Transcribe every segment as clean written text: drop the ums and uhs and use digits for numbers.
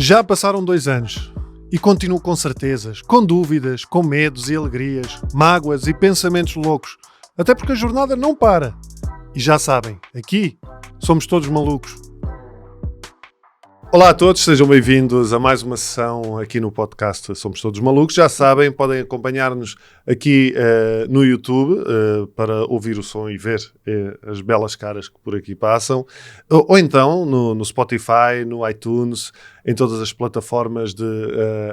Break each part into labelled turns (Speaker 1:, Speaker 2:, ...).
Speaker 1: Já passaram 2 anos e continuo com certezas, com dúvidas, com medos e alegrias, mágoas e pensamentos loucos, até porque a jornada não para. E já sabem, aqui somos todos malucos. Olá a todos, sejam bem-vindos a mais uma sessão aqui no podcast Somos Todos Malucos. Já sabem, podem acompanhar-nos aqui no YouTube para ouvir o som e ver as belas caras que por aqui passam. Ou então no Spotify, no iTunes, em todas as plataformas de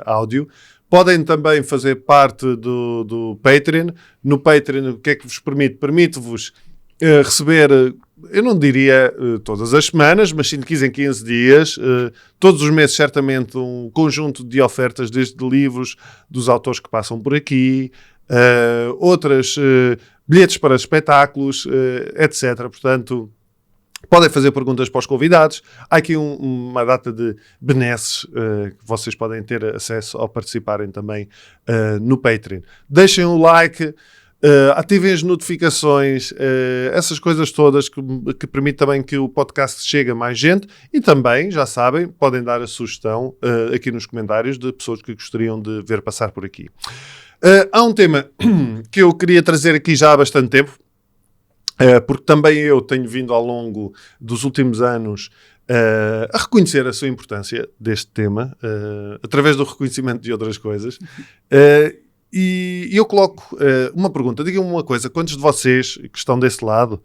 Speaker 1: áudio. Podem também fazer parte do Patreon. No Patreon, o que é que vos permite? Permite-vos receber, eu não diria todas as semanas, mas sim de 15 em 15 dias, todos os meses certamente um conjunto de ofertas, desde livros dos autores que passam por aqui, outras bilhetes para espetáculos, etc. Portanto, podem fazer perguntas para os convidados. Há aqui uma data de benesses que vocês podem ter acesso ao participarem também no Patreon. Deixem o like, ativem as notificações, essas coisas todas que permitem também que o podcast chegue a mais gente. E também, já sabem, podem dar a sugestão aqui nos comentários de pessoas que gostariam de ver passar por aqui. Há um tema que eu queria trazer aqui já há bastante tempo, porque também eu tenho vindo ao longo dos últimos anos a reconhecer a sua importância deste tema, através do reconhecimento de outras coisas. E eu coloco uma pergunta. Digam-me uma coisa. Quantos de vocês que estão desse lado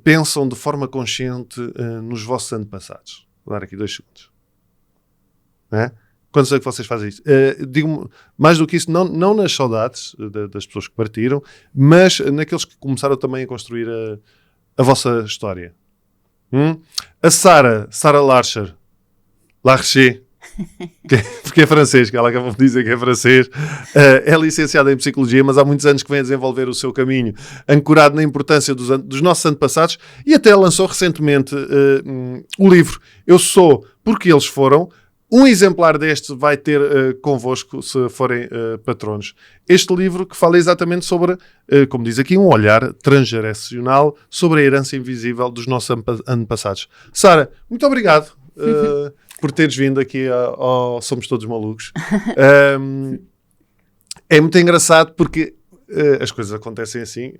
Speaker 1: pensam de forma consciente nos vossos antepassados? Vou dar aqui 2 segundos. Quantos é que vocês fazem isso? Digo-me, mais do que isso, não nas saudades das pessoas que partiram, mas naqueles que começaram também a construir a vossa história. A Sara Larcher, porque é francês, que ela acabou de dizer que é francês, é licenciada em Psicologia, mas há muitos anos que vem a desenvolver o seu caminho, ancorado na importância dos nossos antepassados, e até lançou recentemente o livro Eu Sou Porque Eles Foram. Um exemplar deste vai ter convosco se forem patronos. Este livro que fala exatamente sobre, como diz aqui, um olhar transgeracional sobre a herança invisível dos nossos antepassados. Sara, muito obrigado por teres vindo aqui ao Somos Todos Malucos. É muito engraçado porque as coisas acontecem assim,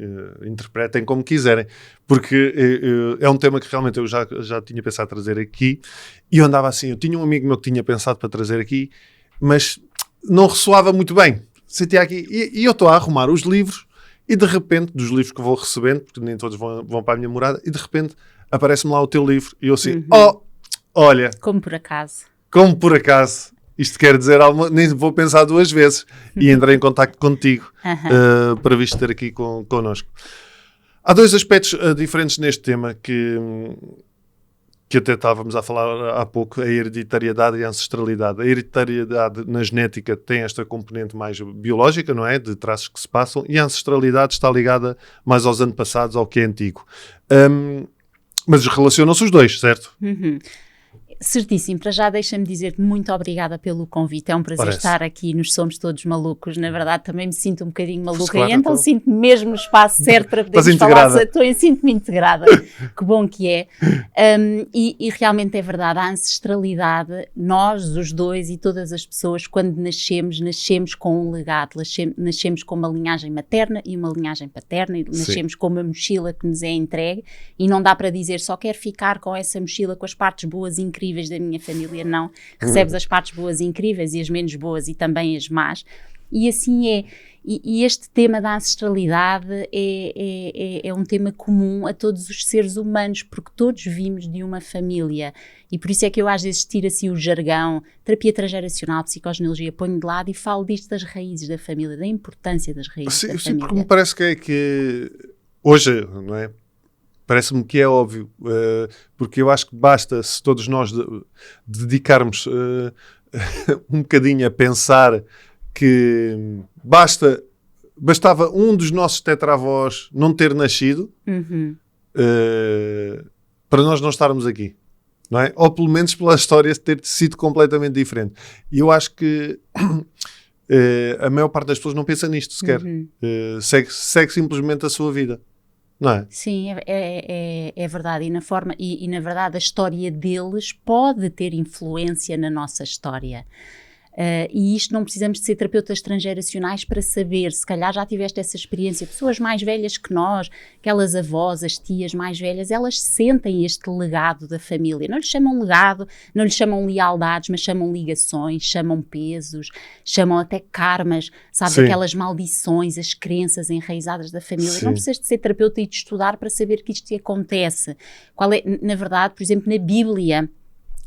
Speaker 1: interpretem como quiserem, porque é um tema que realmente eu já tinha pensado trazer aqui, e eu andava assim, eu tinha um amigo meu que tinha pensado para trazer aqui, mas não ressoava muito bem. Sentia aqui, e eu estou a arrumar os livros, e de repente, dos livros que vou recebendo, porque nem todos vão para a minha morada, e de repente aparece-me lá o teu livro, e eu assim, olha...
Speaker 2: Como por acaso.
Speaker 1: Isto quer dizer algo, nem vou pensar 2 vezes. E entrei em contacto contigo para vir ter aqui connosco. Há 2 aspectos diferentes neste tema que até estávamos a falar há pouco, a hereditariedade e a ancestralidade. A hereditariedade na genética tem esta componente mais biológica, não é? De traços que se passam, e a ancestralidade está ligada mais aos antepassados, ao que é antigo. Mas relacionam-se os 2, certo?
Speaker 2: Certíssimo. Para já deixa-me dizer-te muito obrigada pelo convite. É um prazer estar aqui nos Somos Todos Malucos. Na verdade também me sinto um bocadinho maluca, claro, e então sinto-me mesmo no espaço certo para podermos falar. Sinto-me integrada. Que bom que é. E realmente é verdade, a ancestralidade, nós os dois e todas as pessoas, quando nascemos com um legado, nascemos com uma linhagem materna e uma linhagem paterna, e nascemos com uma mochila que nos é entregue, e não dá para dizer só quero ficar com essa mochila, com as partes boas e incríveis da minha família. Não, recebes as partes boas e incríveis e as menos boas e também as más, e assim é. E este tema da ancestralidade é um tema comum a todos os seres humanos, porque todos vimos de uma família, e por isso é que eu às vezes tiro assim o jargão, terapia transgeracional, psicogenealogia, ponho de lado e falo disto das raízes da família, da importância das raízes da família. Sim, porque
Speaker 1: me parece que hoje, não é? Parece-me que é óbvio, porque eu acho que basta, se todos nós dedicarmos um bocadinho a pensar que bastava um dos nossos tetravós não ter nascido para nós não estarmos aqui, não é? Ou pelo menos pela história ter sido completamente diferente. E eu acho que a maior parte das pessoas não pensa nisto sequer. Segue simplesmente a sua vida. não é?
Speaker 2: Sim, é verdade. E na verdade a história deles pode ter influência na nossa história. E isto não precisamos de ser terapeutas transgeracionais para saber, se calhar já tiveste essa experiência, pessoas mais velhas que nós, aquelas avós, as tias mais velhas, elas sentem este legado da família, não lhes chamam legado, não lhes chamam lealdades, mas chamam ligações, chamam pesos, chamam até karmas, sabes,
Speaker 1: Sim.
Speaker 2: aquelas maldições, as crenças enraizadas da família. Sim. Não precisas de ser terapeuta e de estudar para saber que isto te acontece. Na verdade, por exemplo, na Bíblia,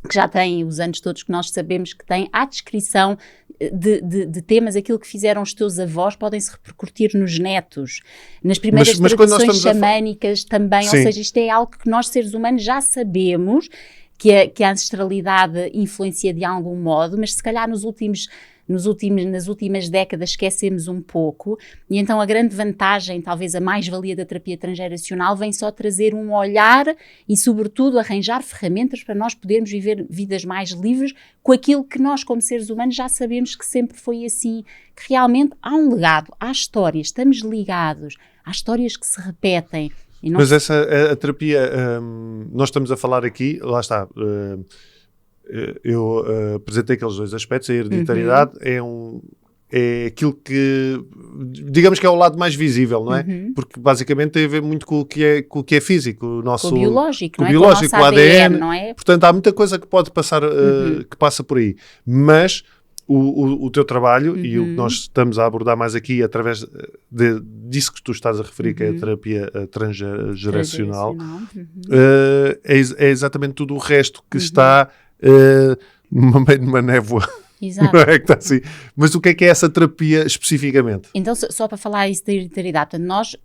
Speaker 2: que já tem os anos todos que nós sabemos que tem, há descrição de temas, aquilo que fizeram os teus avós podem-se repercutir nos netos, nas primeiras tradições xamânicas também,
Speaker 1: Sim.
Speaker 2: Ou seja, isto é algo que nós seres humanos já sabemos, que a ancestralidade influencia de algum modo, mas se calhar nas últimas décadas esquecemos um pouco, e então a grande vantagem, talvez a mais-valia da terapia transgeracional, vem só trazer um olhar e, sobretudo, arranjar ferramentas para nós podermos viver vidas mais livres com aquilo que nós, como seres humanos, já sabemos que sempre foi assim, que realmente há um legado, há histórias, estamos ligados, há histórias que se repetem.
Speaker 1: Mas a terapia, nós estamos a falar aqui, lá está, eu apresentei aqueles dois aspectos, a hereditariedade é aquilo que, digamos que é o lado mais visível, não é? Porque basicamente tem a ver muito com o que é físico, o nosso...
Speaker 2: Com o biológico,
Speaker 1: com
Speaker 2: não é?
Speaker 1: O biológico,
Speaker 2: com o
Speaker 1: ADN,
Speaker 2: não é?
Speaker 1: Portanto, há muita coisa que pode passar, que passa por aí. Mas o teu trabalho e o que nós estamos a abordar mais aqui através disso que tu estás a referir, que é a terapia transgeracional, é exatamente tudo o resto que está no meio de uma névoa.
Speaker 2: Exato.
Speaker 1: Não é que está assim. Mas o que é essa terapia especificamente?
Speaker 2: Então, só para falar isso da hereditariedade, portanto, nós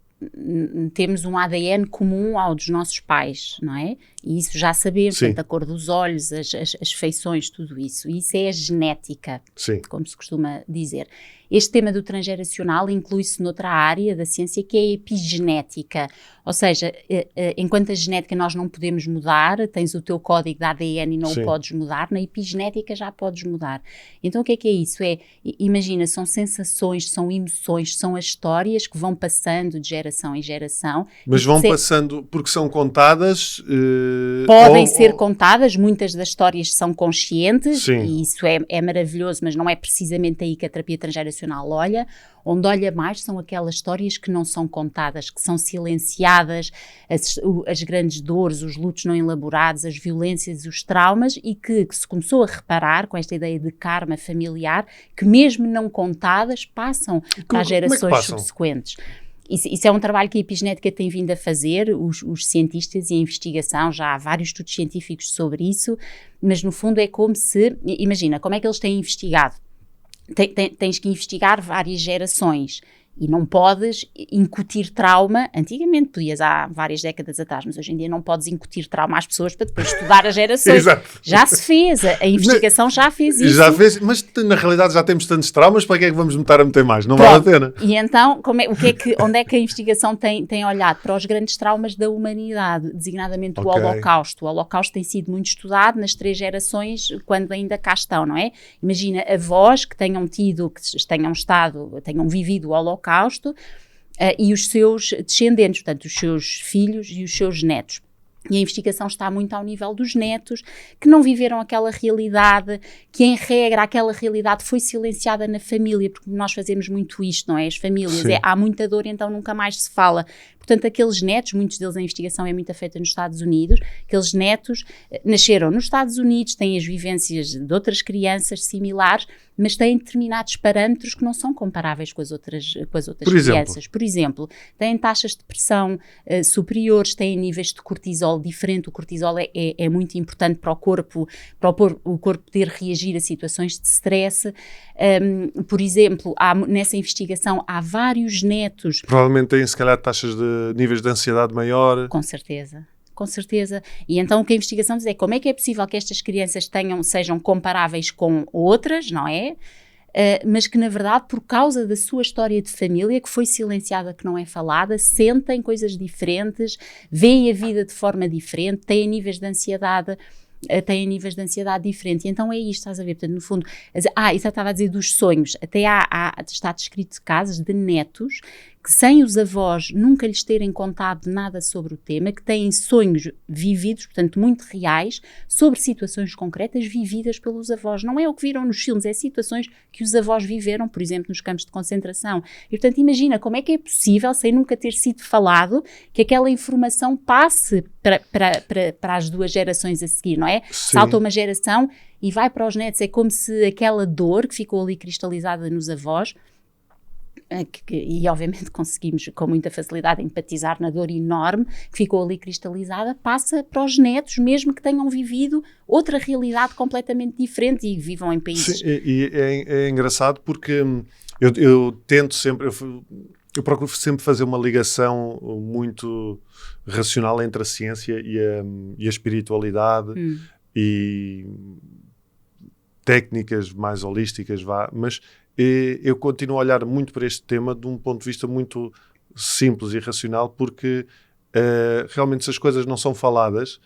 Speaker 2: temos um ADN comum ao dos nossos pais, não é? E isso já sabemos, portanto, a cor dos olhos, as feições, tudo isso. E isso é a genética, como se costuma dizer. Este tema do transgeracional inclui-se noutra área da ciência que é a epigenética. Ou seja, enquanto a genética nós não podemos mudar, tens o teu código de ADN e não o podes mudar, na epigenética já podes mudar. Então o que é isso? Imagina, são sensações, são emoções, são as histórias que vão passando de geração em geração.
Speaker 1: Mas vão passando porque são contadas?
Speaker 2: Podem ser contadas, muitas das histórias são conscientes,
Speaker 1: Sim.
Speaker 2: E isso é maravilhoso, mas não é precisamente aí que a terapia transgeracional olha. Onde olha mais são aquelas histórias que não são contadas, que são silenciadas, as grandes dores, os lutos não elaborados, as violências, os traumas, e que se começou a reparar com esta ideia de karma familiar, que mesmo não contadas passam para as gerações subsequentes. Isso é um trabalho que a epigenética tem vindo a fazer, os cientistas e a investigação, já há vários estudos científicos sobre isso, mas no fundo é como se, imagina, como é que eles têm investigado? Tens que investigar várias gerações e não podes incutir trauma. Antigamente podias, há várias décadas atrás, mas hoje em dia não podes incutir trauma às pessoas para depois estudar as gerações.
Speaker 1: Exato.
Speaker 2: Já se fez, a investigação já fez isso.
Speaker 1: Já fez, mas na realidade já temos tantos traumas, para que é que vamos a meter mais? Não vale a pena.
Speaker 2: E então, onde é que a investigação tem olhado? Para os grandes traumas da humanidade, designadamente o Holocausto. O Holocausto tem sido muito estudado nas 3 gerações, quando ainda cá estão, não é? Imagina avós que tenham vivido o Holocausto, e os seus descendentes, portanto, os seus filhos e os seus netos. E a investigação está muito ao nível dos netos, que não viveram aquela realidade, que em regra aquela realidade foi silenciada na família, porque nós fazemos muito isto, não é? As famílias, há muita dor, então nunca mais se fala. Portanto, aqueles netos, muitos deles a investigação é muito feita nos Estados Unidos, aqueles netos nasceram nos Estados Unidos, têm as vivências de outras crianças similares, mas têm determinados parâmetros que não são comparáveis com as outras crianças. Por exemplo, têm taxas de pressão superiores, têm níveis de cortisol diferente. O cortisol é muito importante para o corpo poder reagir a situações de stress. Por exemplo, nessa investigação há vários netos.
Speaker 1: Provavelmente têm, se calhar, taxas de níveis de ansiedade maior.
Speaker 2: Com certeza. E então o que a investigação diz é como é que é possível que estas crianças sejam comparáveis com outras, não é? Mas que na verdade, por causa da sua história de família, que foi silenciada, que não é falada, sentem coisas diferentes, veem a vida de forma diferente, têm níveis de ansiedade diferentes. E então é isto, estás a ver? Portanto, no fundo, isso eu estava a dizer dos sonhos. Até está descrito casos de netos que sem os avós nunca lhes terem contado nada sobre o tema, que têm sonhos vividos, portanto muito reais, sobre situações concretas vividas pelos avós. Não é o que viram nos filmes, é situações que os avós viveram, por exemplo, nos campos de concentração. E portanto imagina como é que é possível, sem nunca ter sido falado, que aquela informação passe para as duas gerações a seguir, não é?
Speaker 1: Sim.
Speaker 2: Salta uma geração e vai para os netos. É como se aquela dor que ficou ali cristalizada nos avós, e obviamente conseguimos com muita facilidade empatizar na dor enorme que ficou ali cristalizada, passa para os netos, mesmo que tenham vivido outra realidade completamente diferente e vivam em países...
Speaker 1: Sim, e é engraçado porque eu tento sempre... Eu procuro sempre fazer uma ligação muito racional entre a ciência e a espiritualidade e técnicas mais holísticas, mas eu continuo a olhar muito para este tema de um ponto de vista muito simples e racional, porque realmente se as coisas não são faladas,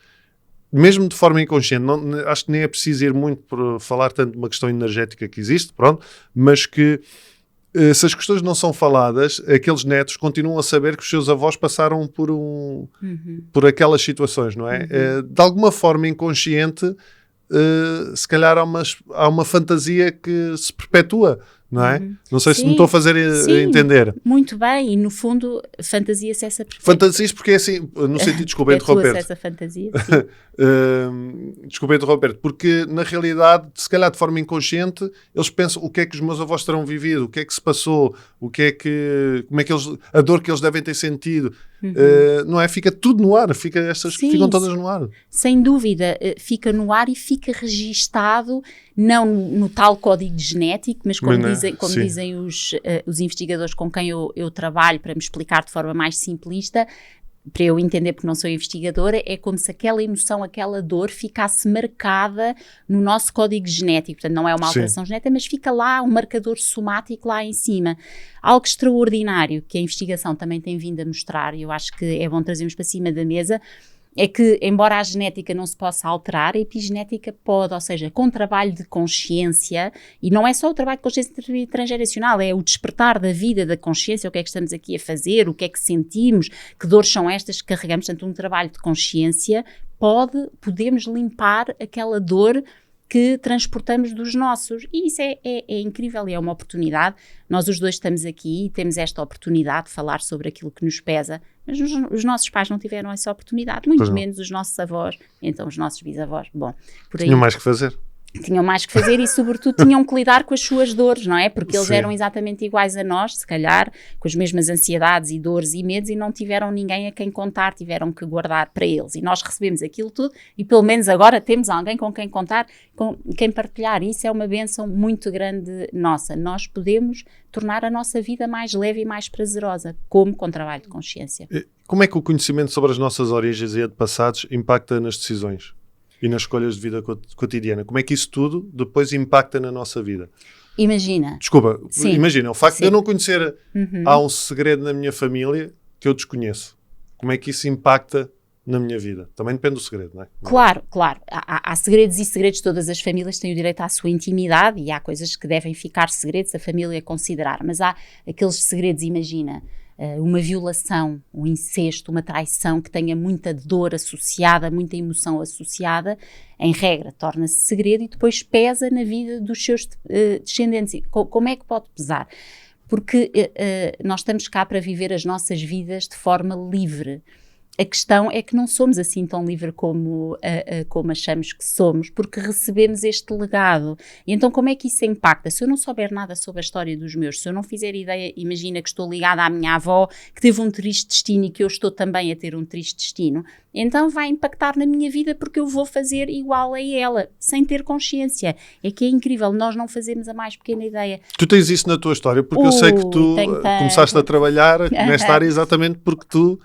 Speaker 1: mesmo de forma inconsciente, acho que nem é preciso ir muito para falar tanto de uma questão energética que existe, pronto, mas que se as questões não são faladas, aqueles netos continuam a saber que os seus avós passaram por aquelas situações, não é? De alguma forma inconsciente, se calhar há uma fantasia que se perpetua, não é? Não sei se me estou a fazer entender.
Speaker 2: Muito bem, e no fundo fantasia-se essa perspectiva.
Speaker 1: Fantasias porque é assim, no sentido, desculpa interromper-te.
Speaker 2: Essa fantasia,
Speaker 1: desculpa interromper-te, porque na realidade, se calhar de forma inconsciente, eles pensam o que é que os meus avós terão vivido, o que é que se passou, como é que a dor que eles devem ter sentido. Não é? Fica tudo no ar, ficam todas no ar.
Speaker 2: Sem dúvida, fica no ar e fica registado, não no tal código genético, mas como dizem os investigadores com quem eu trabalho, para me explicar de forma mais simplista, para eu entender porque não sou investigadora, é como se aquela emoção, aquela dor ficasse marcada no nosso código genético. Portanto, não é uma alteração genética, mas fica lá um marcador somático lá em cima. Algo extraordinário que a investigação também tem vindo a mostrar, e eu acho que é bom trazermos para cima da mesa, é que, embora a genética não se possa alterar, a epigenética pode, ou seja, com trabalho de consciência, e não é só o trabalho de consciência transgeracional, é o despertar da vida, da consciência, o que é que estamos aqui a fazer, o que é que sentimos, que dores são estas que carregamos. Portanto, um trabalho de consciência podemos limpar aquela dor que transportamos dos nossos, e isso é incrível e é uma oportunidade. Nós os dois estamos aqui e temos esta oportunidade de falar sobre aquilo que nos pesa, mas os nossos pais não tiveram essa oportunidade, muito menos os nossos avós, então os nossos bisavós. Bom, por aí
Speaker 1: tinham mais que fazer.
Speaker 2: Tinham mais que fazer e, sobretudo, tinham que lidar com as suas dores, não é? Porque eles eram exatamente iguais a nós, se calhar, com as mesmas ansiedades e dores e medos, e não tiveram ninguém a quem contar, tiveram que guardar para eles. E nós recebemos aquilo tudo e, pelo menos agora, temos alguém com quem contar, com quem partilhar. Isso é uma bênção muito grande nossa. Nós podemos tornar a nossa vida mais leve e mais prazerosa, como com trabalho de consciência.
Speaker 1: Como é que o conhecimento sobre as nossas origens e antepassados impacta nas decisões e nas escolhas de vida cotidiana? Como é que isso tudo depois impacta na nossa vida?
Speaker 2: Imagina.
Speaker 1: Desculpa, imagina, o facto de eu não conhecer, há um segredo na minha família que eu desconheço. Como é que isso impacta na minha vida? Também depende do segredo, não é?
Speaker 2: Claro. Há segredos e segredos, todas as famílias têm o direito à sua intimidade e há coisas que devem ficar segredos, a família considerar, mas há aqueles segredos, imagina, uma violação, um incesto, uma traição que tenha muita dor associada, muita emoção associada, em regra torna-se segredo e depois pesa na vida dos seus descendentes. Como é que pode pesar? Porque nós estamos cá para viver as nossas vidas de forma livre. A questão é que não somos assim tão livres como achamos que somos, porque recebemos este legado. E então como é que isso impacta? Se eu não souber nada sobre a história dos meus, se eu não fizer ideia, imagina que estou ligada à minha avó, que teve um triste destino e que eu estou também a ter um triste destino, então vai impactar na minha vida porque eu vou fazer igual a ela, sem ter consciência. É que é incrível, nós não fazemos a mais pequena ideia.
Speaker 1: Tu tens isso na tua história, porque eu sei que tu começaste a trabalhar nesta área exatamente porque tu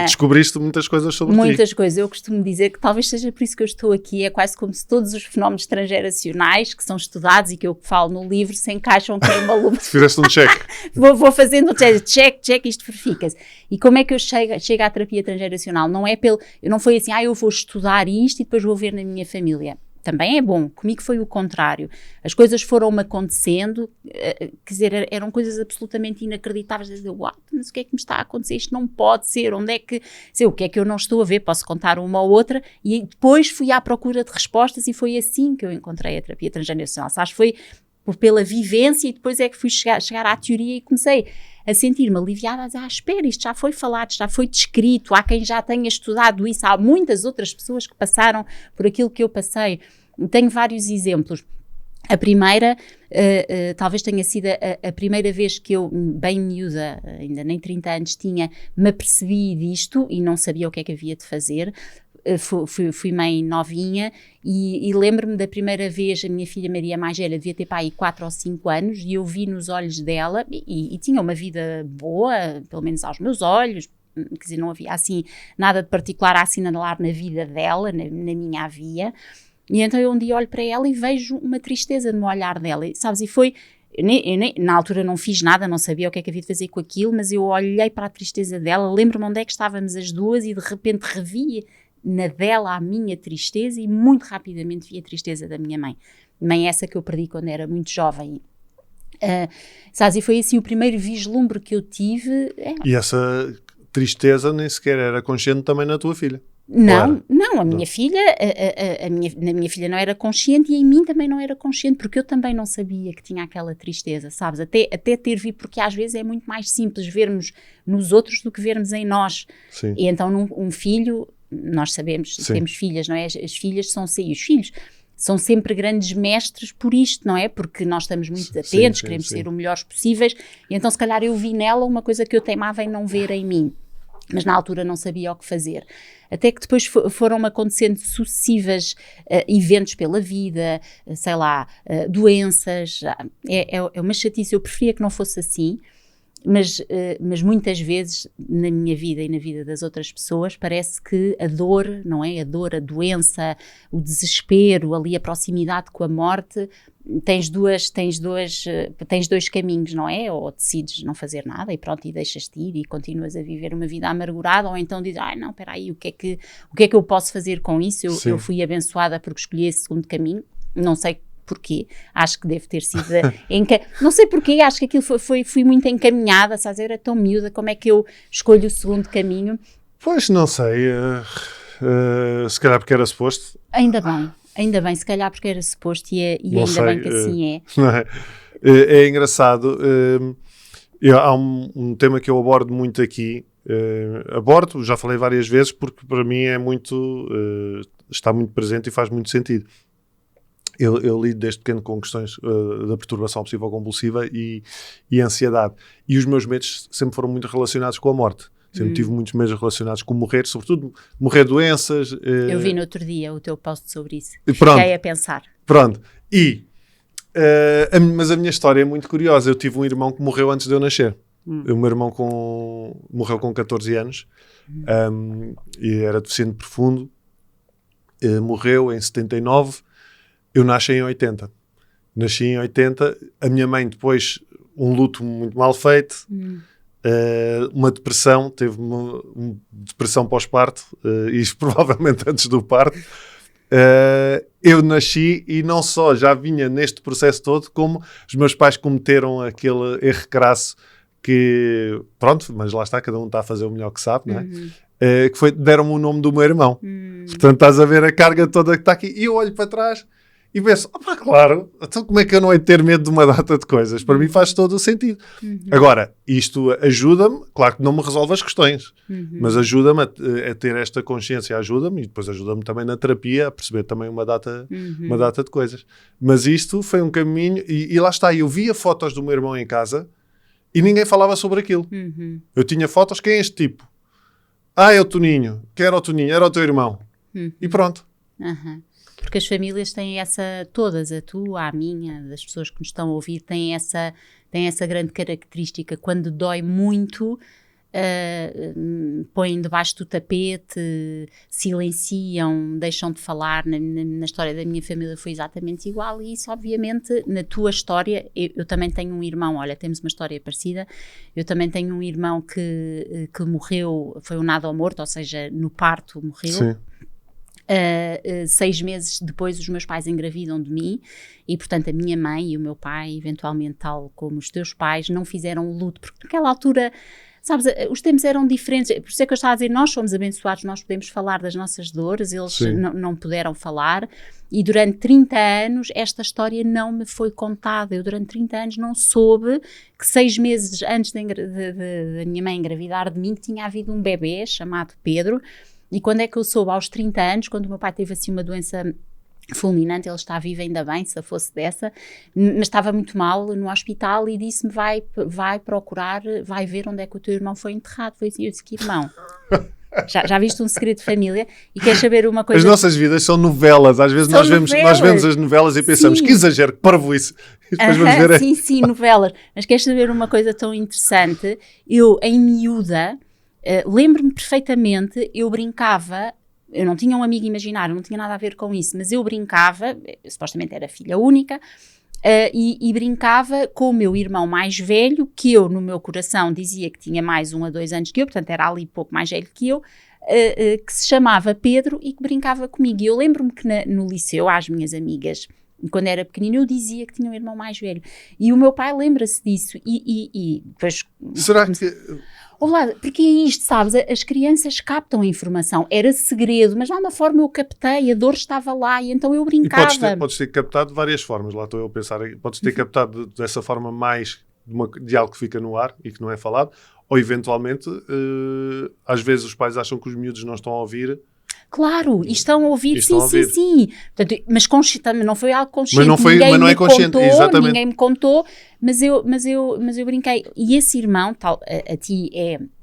Speaker 1: descobriste muitas coisas sobre ti.
Speaker 2: Muitas coisas. Eu costumo dizer que talvez seja por isso que eu estou aqui. É quase como se todos os fenómenos transgeracionais que são estudados e que eu falo no livro se encaixam aqui numa lupa.
Speaker 1: Fizeste um check.
Speaker 2: Vou fazendo um check, isto verifica-se. E como é que eu chego à terapia transgeracional? Não é eu não foi assim, eu vou estudar isto e depois vou ver na minha família. também é bom. Comigo foi o contrário. As coisas foram-me acontecendo, quer dizer, eram coisas absolutamente inacreditáveis. Dizer, uau, mas o que é que me está a acontecer? Isto não pode ser. Onde é que... Sei, o que é que eu não estou a ver? Posso contar uma ou outra. E depois fui à procura de respostas e foi assim que eu encontrei a terapia transgeneracional. Sabes, foi pela vivência e depois é que fui chegar à teoria e comecei a sentir-me aliviada, a dizer, espera, isto já foi falado, já foi descrito, há quem já tenha estudado isso, há muitas outras pessoas que passaram por aquilo que eu passei. Tenho vários exemplos. A primeira, talvez tenha sido a primeira vez que eu, bem miúda, ainda nem 30 anos tinha, me apercebi disto e não sabia o que é que havia de fazer. Fui mãe novinha e lembro-me da primeira vez, a minha filha Maria mais velha devia ter aí 4 ou 5 anos e eu vi nos olhos dela e tinha uma vida boa, pelo menos aos meus olhos, quer dizer, não havia assim nada de particular a assinalar na vida dela, na minha havia, e então eu um dia olho para ela e vejo uma tristeza no olhar dela, e, sabes, e foi... na altura não fiz nada, não sabia o que é que havia de fazer com aquilo, mas eu olhei para a tristeza dela, lembro-me onde é que estávamos as duas e de repente revi na dela a minha tristeza e muito rapidamente vi a tristeza da minha mãe. Mãe essa que eu perdi quando era muito jovem. Sabes, e foi assim o primeiro vislumbre que eu tive.
Speaker 1: E essa tristeza nem sequer era consciente também na tua filha?
Speaker 2: Não, a minha filha, na minha filha não era consciente e em mim também não era consciente, porque eu também não sabia que tinha aquela tristeza, sabes? Até ter visto, porque às vezes é muito mais simples vermos nos outros do que vermos em nós.
Speaker 1: Sim.
Speaker 2: E então um filho, nós sabemos,
Speaker 1: sim,
Speaker 2: temos filhas, não é? As filhas são os filhos são sempre grandes mestres por isto, não é? Porque nós estamos muito atentos, queremos ser o melhores possíveis, e então se calhar eu vi nela uma coisa que eu teimava em não ver em mim, mas na altura não sabia o que fazer. Até que depois foram acontecendo sucessivas eventos pela vida, sei lá, doenças, é uma chatice, eu preferia que não fosse assim, mas muitas vezes na minha vida e na vida das outras pessoas parece que a dor, não é? A dor, a doença, o desespero, ali a proximidade com a morte, tens dois caminhos, não é? Ou decides não fazer nada e pronto, e deixas-te ir e continuas a viver uma vida amargurada, ou então dizes, não, espera aí, o que é que eu posso fazer com isso? Eu fui abençoada porque escolhi esse segundo caminho, não sei porquê, acho que deve ter sido não sei porquê, acho que aquilo fui muito encaminhada, sabes, eu era tão miúda, como é que eu escolho o segundo caminho?
Speaker 1: Pois, não sei, se calhar porque era suposto.
Speaker 2: Ainda bem, se calhar porque era suposto e ainda sei, bem que assim é.
Speaker 1: Não é? É engraçado, há um tema que eu abordo muito aqui, já falei várias vezes porque para mim é muito, está muito presente e faz muito sentido. Eu lido desde pequeno com questões da perturbação obsessiva-compulsiva e ansiedade. E os meus medos sempre foram muito relacionados com a morte. Sempre tive muitos medos relacionados com morrer, sobretudo morrer doenças.
Speaker 2: Eu vi no outro dia o teu post sobre isso.
Speaker 1: Pronto,
Speaker 2: fiquei a pensar.
Speaker 1: Pronto. Mas a minha história é muito curiosa. Eu tive um irmão que morreu antes de eu nascer. O meu irmão morreu com 14 anos e era deficiente profundo. Morreu em 79. Eu nasci em 80. Nasci em 80. A minha mãe, depois, um luto muito mal feito, uma depressão, teve uma depressão pós-parto, isto provavelmente antes do parto. Eu nasci e não só já vinha neste processo todo, como os meus pais cometeram aquele erro crasso que, pronto, mas lá está, cada um está a fazer o melhor que sabe, não é? Que foi, deram-me o nome do meu irmão. Portanto, estás a ver a carga toda que está aqui. E eu olho para trás e penso, claro, então como é que eu não hei de ter medo de uma data de coisas? Para mim faz todo o sentido. Agora, isto ajuda-me, claro que não me resolve as questões, mas ajuda-me a ter esta consciência, ajuda-me, e depois ajuda-me também na terapia a perceber também uma data de coisas. Mas isto foi um caminho, e lá está, eu via fotos do meu irmão em casa e ninguém falava sobre aquilo. Eu tinha fotos, quem é este tipo? É o Toninho. Quem era o Toninho? Era o teu irmão. E pronto.
Speaker 2: Porque as famílias têm todas, a tua, a minha, das pessoas que nos estão a ouvir, têm essa grande característica. Quando dói muito, põem debaixo do tapete, silenciam, deixam de falar. Na história da minha família foi exatamente igual, e isso obviamente na tua história, eu também tenho um irmão, olha, temos uma história parecida, eu também tenho um irmão que morreu, foi um nado ou morto, ou seja, no parto morreu.
Speaker 1: Sim.
Speaker 2: 6 meses depois os meus pais engravidam de mim e, portanto, a minha mãe e o meu pai, eventualmente tal como os teus pais, não fizeram o luto, porque naquela altura, sabes, os tempos eram diferentes, por isso é que eu estava a dizer, nós somos abençoados, nós podemos falar das nossas dores, eles não puderam falar, e durante 30 anos esta história não me foi contada, eu durante 30 anos não soube que 6 meses antes da minha mãe engravidar de mim, que tinha havido um bebê chamado Pedro. E quando é que eu soube? Aos 30 anos, quando o meu pai teve assim uma doença fulminante, ele está vivo ainda bem, se fosse dessa, mas estava muito mal no hospital e disse-me, vai procurar, vai ver onde é que o teu irmão foi enterrado. Foi assim, eu disse, que irmão? Já viste um segredo de família? E queres saber uma coisa?
Speaker 1: As nossas vidas são novelas, às vezes nós vemos as novelas e pensamos, que exagero, que parvoíce. E depois vamos ver...
Speaker 2: Sim, novelas. Mas queres saber uma coisa tão interessante? Eu, em miúda, lembro-me perfeitamente, eu brincava, eu não tinha um amigo imaginário, não tinha nada a ver com isso, mas eu brincava, supostamente era filha única, e brincava com o meu irmão mais velho, que eu no meu coração dizia que tinha mais 1 a 2 anos que eu, portanto era ali pouco mais velho que eu, que se chamava Pedro e que brincava comigo. E eu lembro-me que no liceu, às minhas amigas, quando era pequenina, eu dizia que tinha um irmão mais velho. E o meu pai lembra-se disso. E depois...
Speaker 1: Será que...
Speaker 2: Olá, porque é isto, sabes? As crianças captam a informação. Era segredo, mas de alguma forma eu captei, a dor estava lá e então eu brincava.
Speaker 1: E podes ter captado de várias formas. Lá estou eu a pensar. Podes ter captado dessa forma mais de algo que fica no ar e que não é falado. Ou eventualmente, às vezes os pais acham que os miúdos não estão a ouvir.
Speaker 2: Claro, e estão a ouvir, sim. Portanto, mas não foi algo consciente,
Speaker 1: mas não é consciente, exatamente.
Speaker 2: Ninguém me contou, mas eu brinquei. E esse irmão, a ti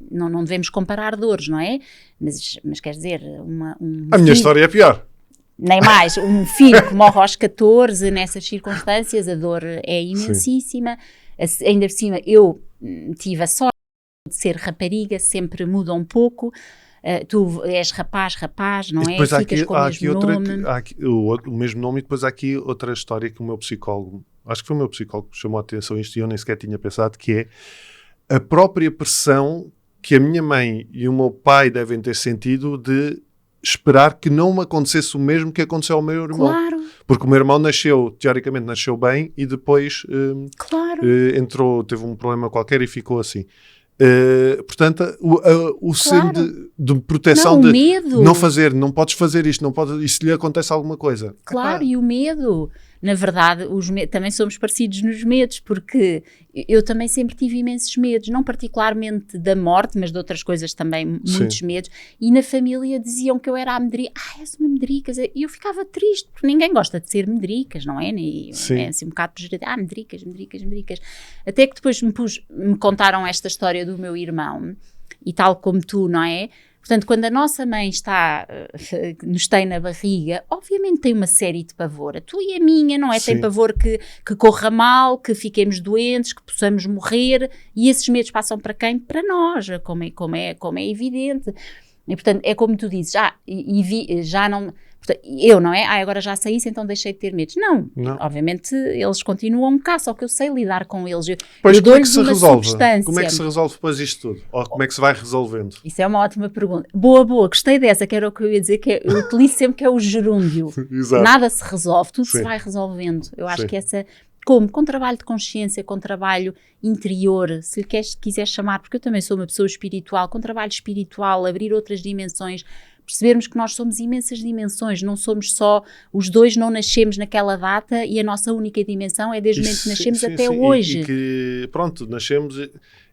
Speaker 2: não devemos comparar dores, não é? Mas quer dizer,
Speaker 1: a minha história é pior.
Speaker 2: Nem mais, um filho que morre aos 14, nessas circunstâncias, a dor é imensíssima. Ainda por cima, eu tive a sorte de ser rapariga, sempre muda um pouco. Tu és rapaz, não é? Ficas com o mesmo nome.
Speaker 1: Há aqui o mesmo nome e depois há aqui outra história que o meu psicólogo, acho que foi o meu psicólogo que chamou a atenção a isto e eu nem sequer tinha pensado, que é a própria pressão que a minha mãe e o meu pai devem ter sentido de esperar que não me acontecesse o mesmo que aconteceu ao meu irmão.
Speaker 2: Claro.
Speaker 1: Porque o meu irmão teoricamente nasceu bem e depois teve um problema qualquer e ficou assim. Portanto, o claro. Sendo de proteção,
Speaker 2: não, medo.
Speaker 1: Não fazer, não podes fazer isto, não pode, e se lhe acontece alguma coisa.
Speaker 2: Claro, e o medo, na verdade, também somos parecidos nos medos, porque eu também sempre tive imensos medos, não particularmente da morte, mas de outras coisas também, muitos medos, e na família diziam que eu era a medrica, és uma medrica, e eu ficava triste, porque ninguém gosta de ser medricas, não é? É assim um bocado pejorativo, medricas, até que depois me contaram esta história do meu irmão, e tal como tu, não é? Portanto, quando a nossa mãe nos tem na barriga, obviamente tem uma série de pavor. A tua e a minha, não é? Sim. Tem pavor que corra mal, que fiquemos doentes, que possamos morrer. E esses medos passam para quem? Para nós, como é evidente. E, portanto, é como tu dizes, já não... Eu, não é? Agora já sei isso, então deixei de ter medos. Não. Obviamente eles continuam cá, só que eu sei lidar com eles.
Speaker 1: Pois como é que se resolve? Como é que se resolve depois isto tudo? Ou como é que se vai resolvendo?
Speaker 2: Isso é uma ótima pergunta. Boa, gostei dessa, que era o que eu ia dizer, que eu utilizo sempre, que é o gerúndio. Nada se resolve, tudo se vai resolvendo. Eu acho que essa... Com trabalho de consciência, com trabalho interior, se lhe quiser chamar, porque eu também sou uma pessoa espiritual, com trabalho espiritual, abrir outras dimensões, percebermos que nós somos imensas dimensões, não somos só, os dois não nascemos naquela data e a nossa única dimensão é desde o momento que nascemos até hoje.
Speaker 1: E que, pronto, nascemos...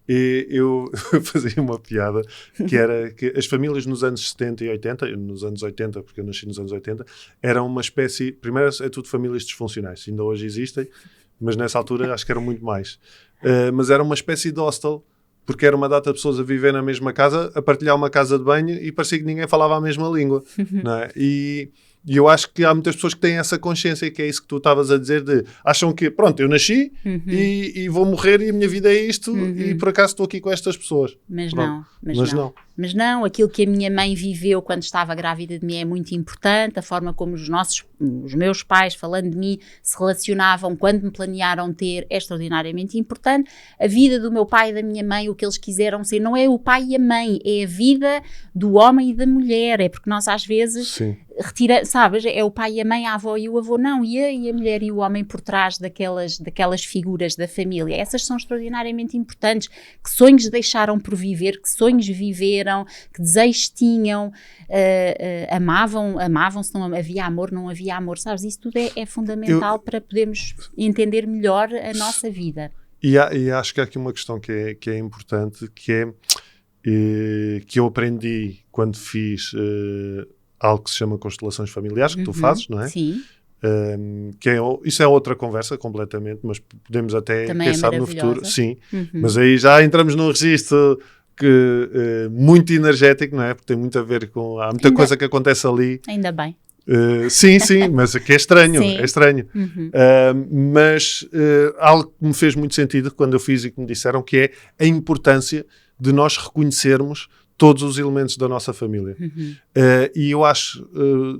Speaker 1: E eu fazia uma piada que era que as famílias nos anos 70 e 80, nos anos 80, porque eu nasci nos anos 80, eram uma espécie, primeiro é tudo famílias disfuncionais, ainda hoje existem, mas nessa altura acho que eram muito mais. Mas era uma espécie de hostel, porque era uma data de pessoas a viver na mesma casa, a partilhar uma casa de banho e parecia que ninguém falava a mesma língua. Não é? E eu acho que há muitas pessoas que têm essa consciência, que é isso que tu estavas a dizer, acham que, pronto, eu nasci e vou morrer e a minha vida é isto e por acaso estou aqui com estas pessoas.
Speaker 2: Mas
Speaker 1: pronto.
Speaker 2: não. Mas não, aquilo que a minha mãe viveu quando estava grávida de mim é muito importante, a forma como os meus pais, falando de mim, se relacionavam quando me planearam ter é extraordinariamente importante. A vida do meu pai e da minha mãe, o que eles quiseram ser, não é o pai e a mãe, é a vida do homem e da mulher, é porque nós às vezes sabes, é o pai e a mãe, a avó e o avô, não, e a mulher e o homem por trás daquelas figuras da família. Essas são extraordinariamente importantes. Que sonhos deixaram por viver, que sonhos viveram, que desejos tinham, amavam, se não havia amor, não havia amor, sabes? Isso tudo é fundamental para podermos entender melhor a nossa vida.
Speaker 1: E acho que há aqui uma questão que é importante, que eu aprendi quando fiz algo que se chama constelações familiares, que tu fazes, não é?
Speaker 2: Sim.
Speaker 1: Isso é outra conversa completamente, mas podemos até,
Speaker 2: também
Speaker 1: quem sabe no futuro, sim, mas aí já entramos num registro muito energético, não é? Porque tem muito a ver com, há muita coisa que acontece ali.
Speaker 2: Ainda bem.
Speaker 1: Sim, mas que é estranho, é estranho. Mas algo que me fez muito sentido quando eu fiz e que me disseram, que é a importância de nós reconhecermos todos os elementos da nossa família. E eu acho,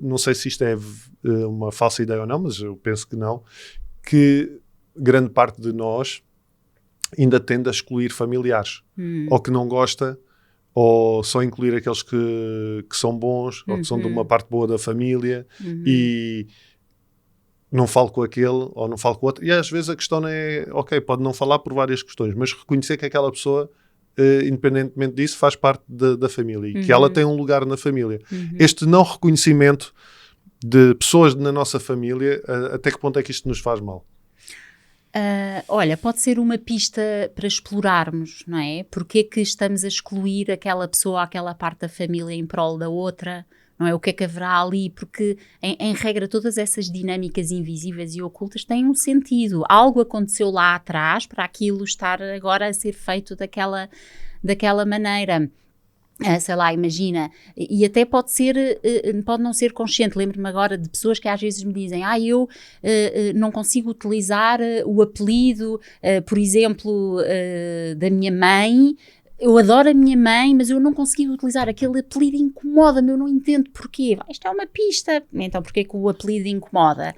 Speaker 1: não sei se isto é uma falsa ideia ou não, mas eu penso que não, que grande parte de nós ainda tende a excluir familiares, ou que não gosta, ou só incluir aqueles que são bons, ou que são de uma parte boa da família, e não falo com aquele, ou não falo com o outro. E às vezes a questão é, ok, pode não falar por várias questões, mas reconhecer que aquela pessoa, independentemente disso, faz parte da família e que ela tem um lugar na família. Este não reconhecimento de pessoas na nossa família, até que ponto é que isto nos faz mal?
Speaker 2: Olha, pode ser uma pista para explorarmos, não é? Porque é que estamos a excluir aquela pessoa, aquela parte da família em prol da outra, não é? O que é que haverá ali? Porque, em regra, todas essas dinâmicas invisíveis e ocultas têm um sentido. Algo aconteceu lá atrás para aquilo estar agora a ser feito daquela maneira. Sei lá, imagina, e até pode não ser consciente. Lembro-me agora de pessoas que às vezes me dizem, eu não consigo utilizar o apelido, por exemplo, da minha mãe. Eu adoro a minha mãe, mas eu não consigo utilizar aquele apelido, incomoda-me, eu não entendo porquê. Isto é uma pista. Então porquê que o apelido incomoda?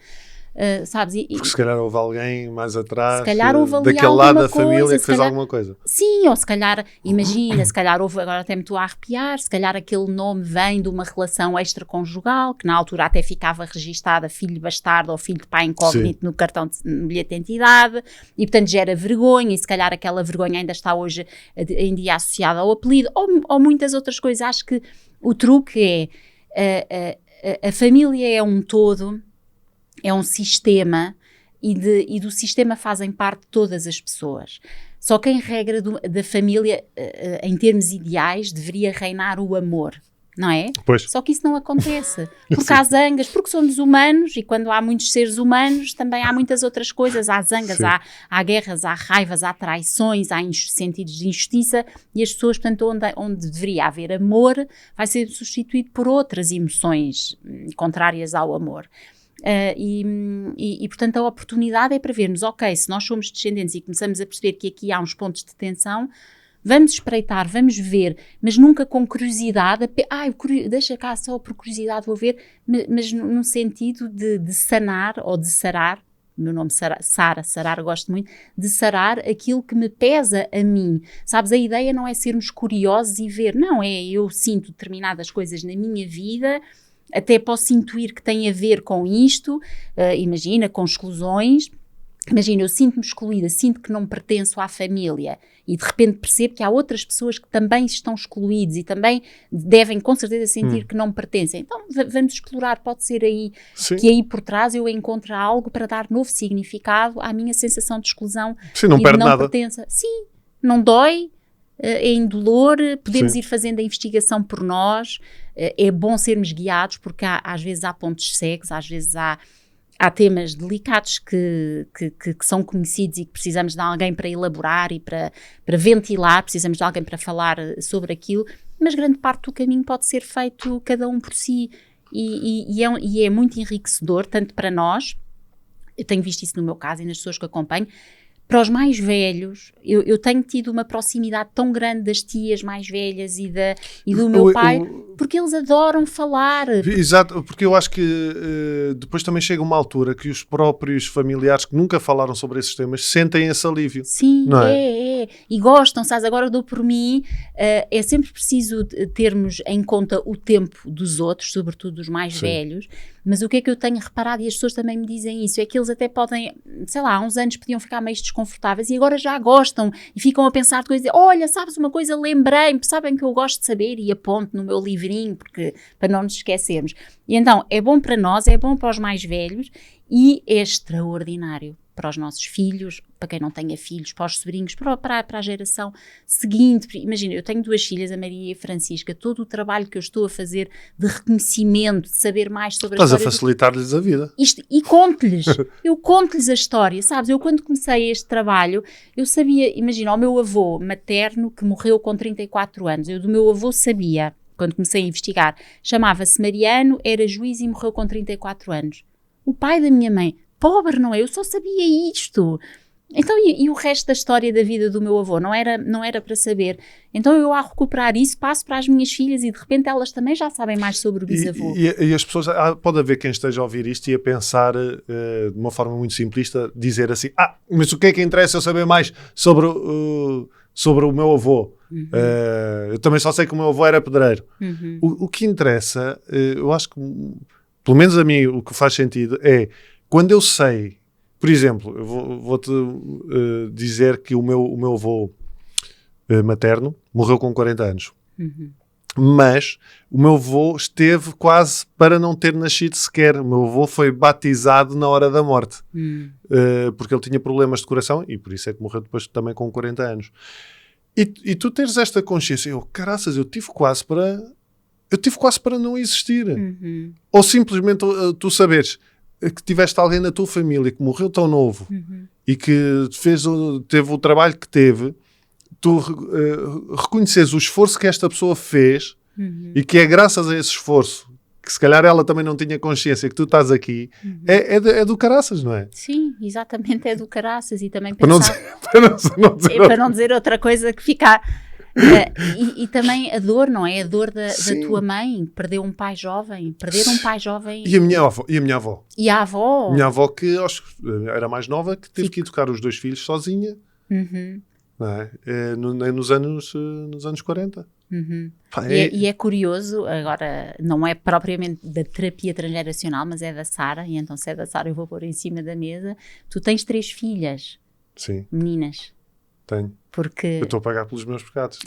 Speaker 2: Sabes?
Speaker 1: Porque se calhar houve alguém mais atrás,
Speaker 2: se calhar houve
Speaker 1: daquele lado da família que fez alguma coisa.
Speaker 2: Sim, ou se calhar, imagina, se calhar houve, agora até me estou a arrepiar, se calhar aquele nome vem de uma relação extraconjugal, que na altura até ficava registada filho bastardo ou filho de pai incógnito no cartão no bilhete de identidade, e portanto gera vergonha, e se calhar aquela vergonha ainda está hoje em dia associada ao apelido, ou muitas outras coisas. Acho que o truque é, a família é um todo, é um sistema, e do sistema fazem parte todas as pessoas. Só que em regra da família, em termos ideais, deveria reinar o amor, não é?
Speaker 1: Pois.
Speaker 2: Só que isso não acontece, porque há zangas, porque somos humanos, e quando há muitos seres humanos também há muitas outras coisas, há zangas, há guerras, há raivas, há traições, há sentidos de injustiça, e as pessoas, portanto, onde deveria haver amor, vai ser substituído por outras emoções contrárias ao amor. E portanto a oportunidade é para vermos, ok, se nós somos descendentes e começamos a perceber que aqui há uns pontos de tensão, vamos espreitar, vamos ver, mas nunca com curiosidade, deixa cá só por curiosidade, vou ver, mas num sentido de sanar ou de sarar. O meu nome sarar, gosto muito, de sarar aquilo que me pesa a mim. Sabes, a ideia não é sermos curiosos e ver, não, eu sinto determinadas coisas na minha vida, até posso intuir que tem a ver com isto, imagina, com exclusões. Imagina, eu sinto-me excluída, sinto que não pertenço à família, e de repente percebo que há outras pessoas que também estão excluídas e também devem com certeza sentir que não pertencem. Então vamos explorar, pode ser aí que aí por trás eu encontre algo para dar novo significado à minha sensação de exclusão.
Speaker 1: Sim, não perde nada.
Speaker 2: Pertença. Sim, não dói, é indolor, podemos ir fazendo a investigação por nós, é bom sermos guiados, porque às vezes há pontos cegos, às vezes há temas delicados que são conhecidos e que precisamos de alguém para elaborar e para ventilar, precisamos de alguém para falar sobre aquilo, mas grande parte do caminho pode ser feito cada um por si, e é muito enriquecedor, tanto para nós, eu tenho visto isso no meu caso e nas pessoas que acompanho, Para os mais velhos, eu tenho tido uma proximidade tão grande das tias mais velhas e do meu pai, porque eles adoram falar.
Speaker 1: Exato, porque eu acho que depois também chega uma altura que os próprios familiares que nunca falaram sobre esses temas sentem esse alívio.
Speaker 2: Sim,
Speaker 1: não é?
Speaker 2: E gostam, sabes? Agora dou por mim, é sempre preciso termos em conta o tempo dos outros, sobretudo dos mais velhos, mas o que é que eu tenho reparado, e as pessoas também me dizem isso, é que eles até podem, sei lá, há uns anos podiam ficar meio desconfortáveis e agora já gostam e ficam a pensar de coisas, olha, sabes uma coisa, lembrei-me, sabem que eu gosto de saber e aponto no meu livrinho, porque, para não nos esquecermos. E então, é bom para nós, é bom para os mais velhos e é extraordinário para os nossos filhos, para quem não tenha filhos, para os sobrinhos, para a geração seguinte. Imagina, eu tenho 2 filhas, a Maria e a Francisca, todo o trabalho que eu estou a fazer de reconhecimento, de saber mais sobre a história.
Speaker 1: Estás a facilitar-lhes a vida.
Speaker 2: E conto-lhes, eu conto-lhes a história, sabes? Eu quando comecei este trabalho, eu sabia, imagina, o meu avô materno, que morreu com 34 anos, eu do meu avô sabia, quando comecei a investigar, chamava-se Mariano, era juiz e morreu com 34 anos. O pai da minha mãe, pobre, não é? Eu só sabia isto. Então, e o resto da história da vida do meu avô? Não era para saber. Então, eu a recuperar isso, passo para as minhas filhas e de repente elas também já sabem mais sobre o bisavô.
Speaker 1: E as pessoas, pode haver quem esteja a ouvir isto e a pensar de uma forma muito simplista, dizer assim, mas o que é que interessa eu saber mais sobre o meu avô? Eu também só sei que o meu avô era pedreiro. O que interessa, eu acho que, pelo menos a mim, o que faz sentido é, quando eu sei, por exemplo, eu vou-te dizer que o meu avô materno morreu com 40 anos. Mas o meu avô esteve quase para não ter nascido sequer. O meu avô foi batizado na hora da morte. Porque ele tinha problemas de coração e por isso é que morreu depois também com 40 anos. E tu teres esta consciência, caraças, eu tive quase para não existir. Ou simplesmente tu saberes que tiveste alguém na tua família que morreu tão novo e que teve o trabalho que teve, tu reconheces o esforço que esta pessoa fez e que é graças a esse esforço que se calhar ela também não tinha consciência que tu estás aqui, é do caraças, não é?
Speaker 2: Sim, exatamente, é do caraças. E também
Speaker 1: para
Speaker 2: não dizer outra coisa que ficar... e também a dor, não é? A dor da tua mãe, perdeu um pai jovem, perder um pai jovem.
Speaker 1: E a minha avó.
Speaker 2: E a avó.
Speaker 1: Minha avó que acho que era mais nova, que teve que educar os 2 filhos sozinha. Não é? Nos anos 40.
Speaker 2: E é curioso, agora não é propriamente da terapia transgeracional, mas é da Sara, e então se é da Sara eu vou pôr em cima da mesa. Tu tens 3 filhas.
Speaker 1: Sim.
Speaker 2: Meninas.
Speaker 1: Tenho.
Speaker 2: Porque...
Speaker 1: Eu estou a pagar pelos meus pecados.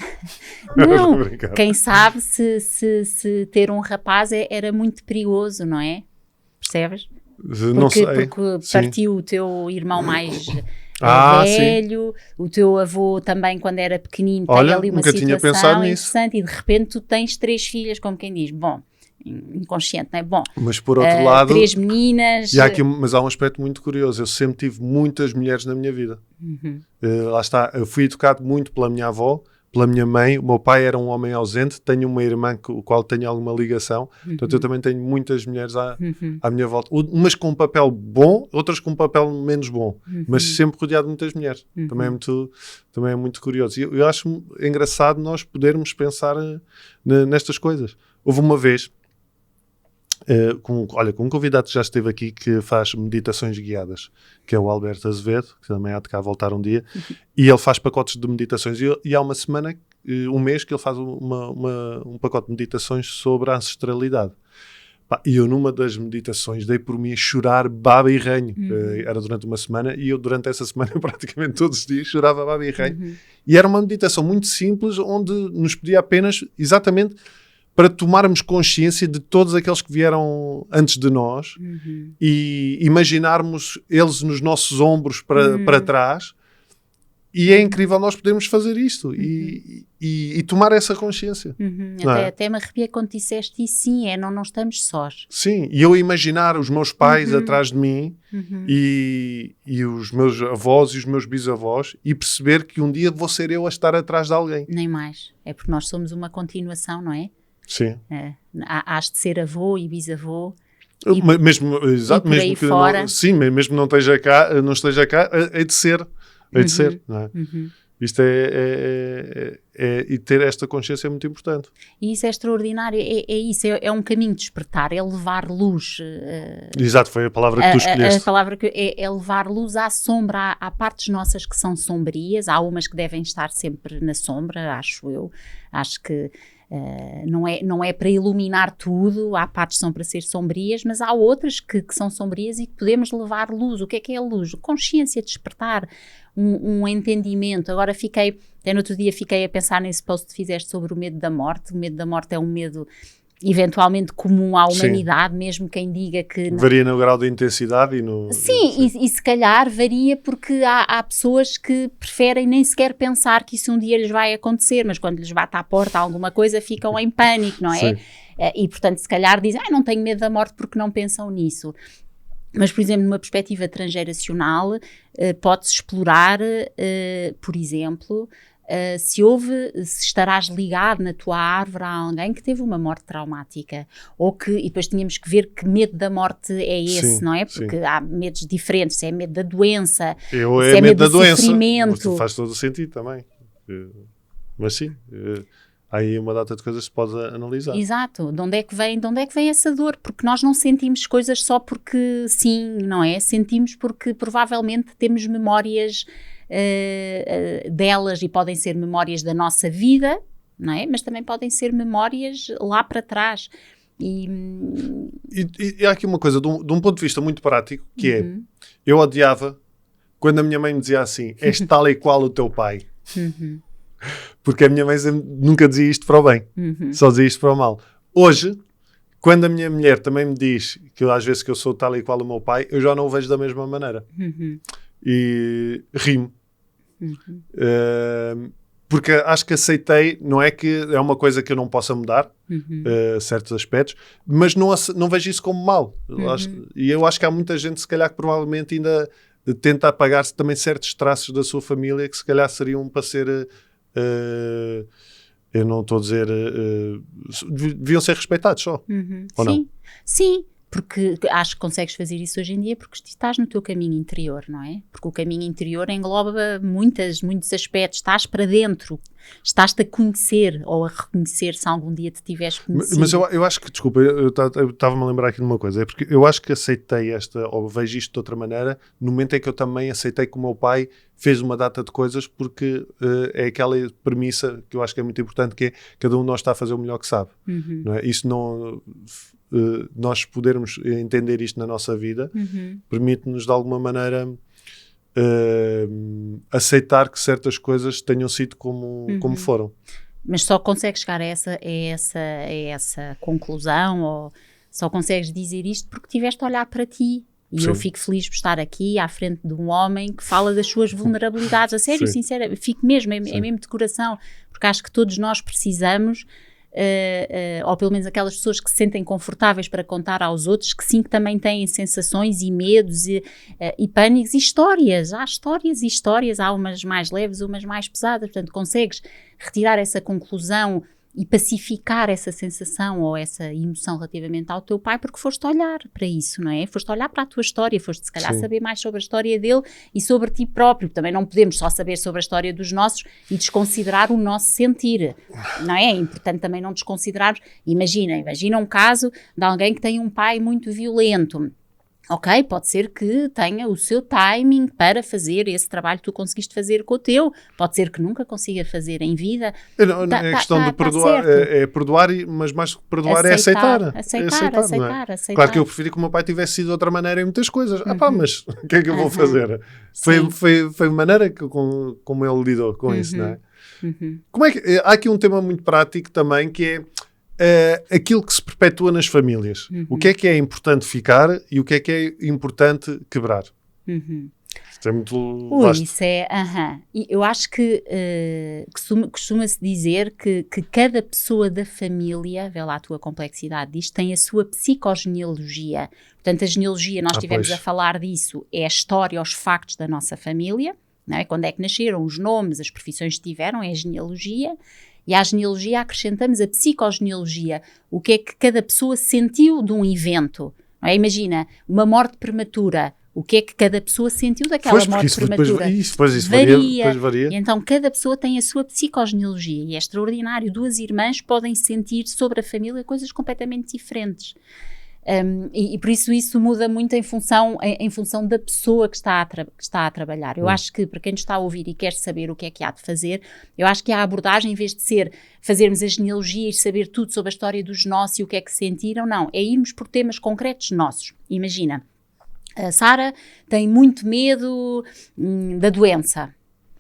Speaker 2: Não, quem sabe se ter um rapaz era muito perigoso, não é? Percebes?
Speaker 1: Não sei.
Speaker 2: Porque partiu o teu irmão mais velho, sim. O teu avô também quando era pequenino tem ali uma situação interessante e de repente tu tens 3 filhas, como quem diz, bom, inconsciente, não é? Bom,
Speaker 1: mas por outro lado,
Speaker 2: 3 meninas.
Speaker 1: Mas há um aspecto muito curioso. Eu sempre tive muitas mulheres na minha vida. Lá está, eu fui educado muito pela minha avó, pela minha mãe. O meu pai era um homem ausente. Tenho uma irmã com o qual tenho alguma ligação. Portanto, eu também tenho muitas mulheres à minha volta. Umas com um papel bom, outras com um papel menos bom. Mas sempre rodeado de muitas mulheres. Também é muito curioso. E eu acho engraçado nós podermos pensar nestas coisas. Houve uma vez... com um convidado que já esteve aqui que faz meditações guiadas, que é o Alberto Azevedo, que também há de cá voltar um dia, e ele faz pacotes de meditações e há uma semana, um mês que ele faz um pacote de meditações sobre a ancestralidade. E eu numa das meditações dei por mim a chorar baba e ranho. Era durante uma semana e eu durante essa semana praticamente todos os dias chorava baba e ranho. E era uma meditação muito simples onde nos pedia apenas exatamente para tomarmos consciência de todos aqueles que vieram antes de nós e imaginarmos eles nos nossos ombros para trás. E é incrível nós podermos fazer isto e tomar essa consciência.
Speaker 2: Até me arrepia quando disseste isso, sim, não estamos sós.
Speaker 1: Sim, e eu imaginar os meus pais atrás de mim e os meus avós e os meus bisavós e perceber que um dia vou ser eu a estar atrás de alguém.
Speaker 2: Nem mais, é porque nós somos uma continuação, não é?
Speaker 1: Sim.
Speaker 2: Hás de ser avô e bisavô.
Speaker 1: Mesmo que não esteja cá, hei de ser hei de ser, não é? Isto e ter esta consciência é muito importante.
Speaker 2: E isso é extraordinário, isso, é um caminho de despertar, é levar luz.
Speaker 1: Exato, foi a palavra que tu escolheste.
Speaker 2: A palavra é levar luz à sombra, há partes nossas que são sombrias, há umas que devem estar sempre na sombra, acho eu, acho que não é para iluminar tudo, há partes que são para ser sombrias, mas há outras que são sombrias e que podemos levar luz. O que é a luz? Consciência, despertar, um entendimento. Agora até no outro dia fiquei a pensar nesse post que fizeste sobre o medo da morte. O medo da morte é um medo eventualmente comum à humanidade, mesmo quem diga que...
Speaker 1: Varia no grau de intensidade e no...
Speaker 2: Sim, e se calhar varia porque há pessoas que preferem nem sequer pensar que isso um dia lhes vai acontecer, mas quando lhes bate à porta alguma coisa ficam em pânico, não é? E portanto se calhar dizem, não tenho medo da morte porque não pensam nisso. Mas, por exemplo, numa perspectiva transgeracional, pode-se explorar, por exemplo... se estarás ligado na tua árvore a alguém que teve uma morte traumática, e depois tínhamos que ver que medo da morte é esse, não é? Porque há medos diferentes, se é medo da doença, se é medo do sofrimento.
Speaker 1: Faz todo o sentido também. Mas sim, há aí uma data de coisas que se pode analisar.
Speaker 2: Exato, de onde é que vem essa dor? Porque nós não sentimos coisas só porque sim, não é? Sentimos porque provavelmente temos memórias delas, e podem ser memórias da nossa vida, não é? Mas também podem ser memórias lá para trás. E
Speaker 1: há aqui uma coisa, de um ponto de vista muito prático, que é, eu odiava quando a minha mãe me dizia assim, és tal e qual o teu pai. Porque a minha mãe nunca dizia isto para o bem, só dizia isto para o mal. Hoje, quando a minha mulher também me diz que às vezes que eu sou tal e qual o meu pai, eu já não o vejo da mesma maneira. E rimo. Porque acho que aceitei, não é que é uma coisa que eu não possa mudar, certos aspectos, mas não vejo isso como mal. E eu acho que há muita gente, se calhar, que provavelmente ainda tenta apagar-se também certos traços da sua família que se calhar seriam para ser, eu não estou a dizer, deviam ser respeitados só, ou não?
Speaker 2: Sim. Porque acho que consegues fazer isso hoje em dia porque estás no teu caminho interior, não é? Porque o caminho interior engloba muitos aspectos. Estás para dentro, estás-te a conhecer ou a reconhecer se algum dia te tiveres conhecido.
Speaker 1: Mas eu acho que, desculpa, eu estava-me a lembrar aqui de uma coisa, é porque eu acho que aceitei ou vejo isto de outra maneira no momento em que eu também aceitei que o meu pai fez uma data de coisas, porque é aquela premissa que eu acho que é muito importante, que é cada um de nós está a fazer o melhor que sabe. Não é? Isso não... nós podermos entender isto na nossa vida permite-nos de alguma maneira aceitar que certas coisas tenham sido como foram.
Speaker 2: Mas só consegues chegar a essa conclusão, ou só consegues dizer isto porque tiveste a olhar para ti. E eu fico feliz por estar aqui à frente de um homem que fala das suas vulnerabilidades, a sério, sincera, fico mesmo, é mesmo de coração, porque acho que todos nós precisamos, ou pelo menos aquelas pessoas que se sentem confortáveis para contar aos outros, que sim, que também têm sensações e medos e pânicos e histórias. Há histórias e histórias, há umas mais leves, umas mais pesadas, portanto consegues retirar essa conclusão e pacificar essa sensação ou essa emoção relativamente ao teu pai, porque foste olhar para isso, não é? Foste olhar para a tua história, foste se calhar saber mais sobre a história dele e sobre ti próprio. Também não podemos só saber sobre a história dos nossos e desconsiderar o nosso sentir, não é? É importante também não desconsiderarmos. Imagina um caso de alguém que tem um pai muito violento. Ok, pode ser que tenha o seu timing para fazer esse trabalho que tu conseguiste fazer com o teu, pode ser que nunca consiga fazer em vida.
Speaker 1: É questão de perdoar, é perdoar, mas mais que perdoar aceitar. Claro que eu preferi que o meu pai tivesse sido de outra maneira em muitas coisas. Mas o que é que eu vou fazer? Foi a maneira como ele lidou com isso, não é? Como é que, há aqui um tema muito prático também, que é aquilo que se perpetua nas famílias. O que é importante ficar e o que é importante quebrar. Isto é muito vasto.
Speaker 2: Isso é, E eu acho que costuma-se dizer que cada pessoa da família, vê lá a tua complexidade disto, tem a sua psicogenealogia. Portanto, a genealogia, nós estivemos a falar disso, é a história, os factos da nossa família, não é? Quando é que nasceram, os nomes, as profissões que tiveram, é a genealogia. E à genealogia acrescentamos a psicogenealogia, o que é que cada pessoa sentiu de um evento. Não é? Imagina, uma morte prematura, O que é que cada pessoa sentiu daquela morte prematura?
Speaker 1: Depois varia.
Speaker 2: E então cada pessoa tem a sua psicogenealogia e é extraordinário. 2 irmãs podem sentir sobre a família coisas completamente diferentes. E por isso muda muito em função da pessoa que está a trabalhar. Eu acho que, para quem nos está a ouvir e quer saber o que é que há de fazer, eu acho que a abordagem, em vez de ser fazermos a genealogia e saber tudo sobre a história dos nossos e o que é que sentiram, não, é irmos por temas concretos nossos. Imagina, a Sara tem muito medo da doença,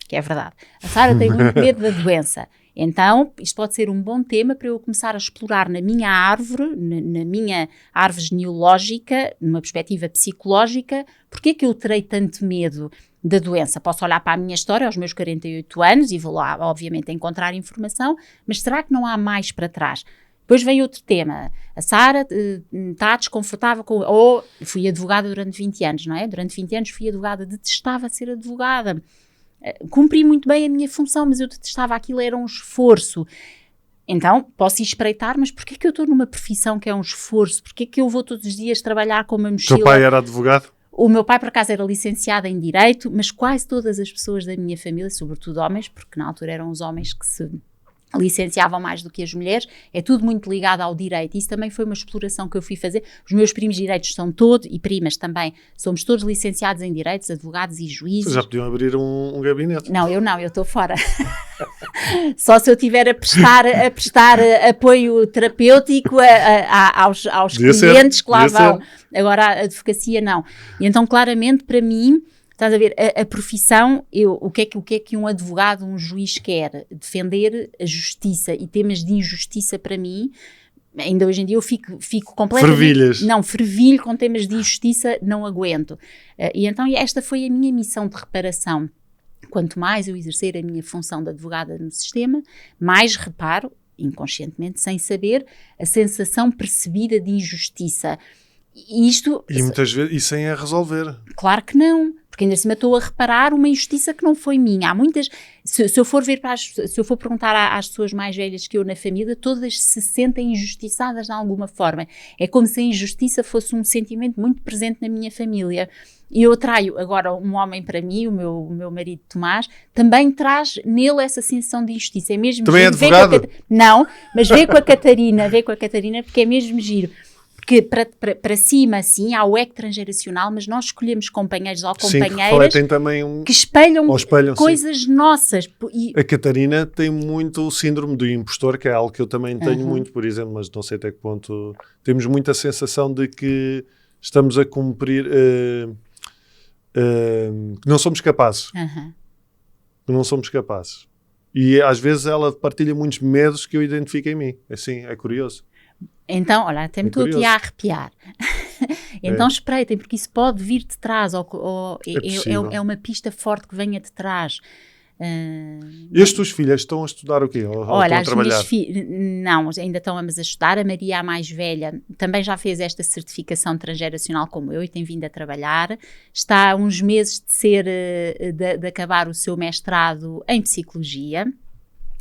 Speaker 2: que é verdade. A Sara tem muito medo da doença. Então, isto pode ser um bom tema para eu começar a explorar na minha árvore, na minha árvore genealógica, numa perspectiva psicológica, porque é que eu terei tanto medo da doença? Posso olhar para a minha história aos meus 48 anos e vou lá, obviamente, encontrar informação, mas será que não há mais para trás? Depois vem outro tema. A Sara está desconfortável com... Ou fui advogada durante 20 anos, não é? Durante 20 anos fui advogada, detestava ser advogada. Cumpri muito bem a minha função, mas eu detestava aquilo, era um esforço. Então, posso ir espreitar, mas porquê que eu estou numa profissão que é um esforço? Porquê que eu vou todos os dias trabalhar com uma mochila?
Speaker 1: O teu pai era advogado?
Speaker 2: O meu pai, por acaso, era licenciado em Direito, mas quase todas as pessoas da minha família, sobretudo homens, porque na altura eram os homens que se licenciavam mais do que as mulheres, é tudo muito ligado ao direito. Isso também foi uma exploração que eu fui fazer. Os meus primos direitos são todos, e primas também, somos todos licenciados em direitos, advogados e juízes.
Speaker 1: Vocês já podiam abrir um gabinete.
Speaker 2: Não, eu estou fora. Só se eu tiver a prestar apoio terapêutico aos clientes que lá vão. Agora a advocacia não. E então claramente para mim, estás a ver, a profissão, o que é que um advogado, um juiz quer? Defender a justiça, e temas de injustiça para mim, ainda hoje em dia eu fico completamente...
Speaker 1: Fervilhas.
Speaker 2: Não, fervilho com temas de injustiça, não aguento. E então esta foi a minha missão de reparação. Quanto mais eu exercer a minha função de advogada no sistema, mais reparo, inconscientemente, sem saber, a sensação percebida de injustiça.
Speaker 1: E muitas vezes, e sem a resolver.
Speaker 2: Claro que não, porque ainda assim estou a reparar uma injustiça que não foi minha. Há muitas, se eu for perguntar às pessoas mais velhas que eu na família, todas se sentem injustiçadas de alguma forma. É como se a injustiça fosse um sentimento muito presente na minha família. E eu traio agora um homem para mim, o meu marido Tomás, também traz nele essa sensação de injustiça. É mesmo
Speaker 1: também
Speaker 2: giro.
Speaker 1: É advogado?
Speaker 2: Não, mas vê com a Catarina porque é mesmo giro. Porque para cima, sim, há o eco transgeracional, mas nós escolhemos companheiros ou companheiras que espelham coisas nossas.
Speaker 1: A Catarina tem muito o síndrome do impostor, que é algo que eu também tenho muito, por exemplo, mas não sei até que ponto... Temos muita sensação de que estamos a cumprir... que não somos capazes. Que não somos capazes. E às vezes ela partilha muitos medos que eu identifico em mim. Assim, é curioso.
Speaker 2: Então, olha, até me estou aqui a arrepiar. Então espreitem, porque isso pode vir de trás, é uma pista forte que venha de trás.
Speaker 1: E as tuas filhas estão a estudar o quê?
Speaker 2: Olha, as minhas filhas, não, ainda estão a estudar. A Maria, a mais velha, também já fez esta certificação transgeracional como eu e tem vindo a trabalhar. Está há uns meses de acabar o seu mestrado em Psicologia.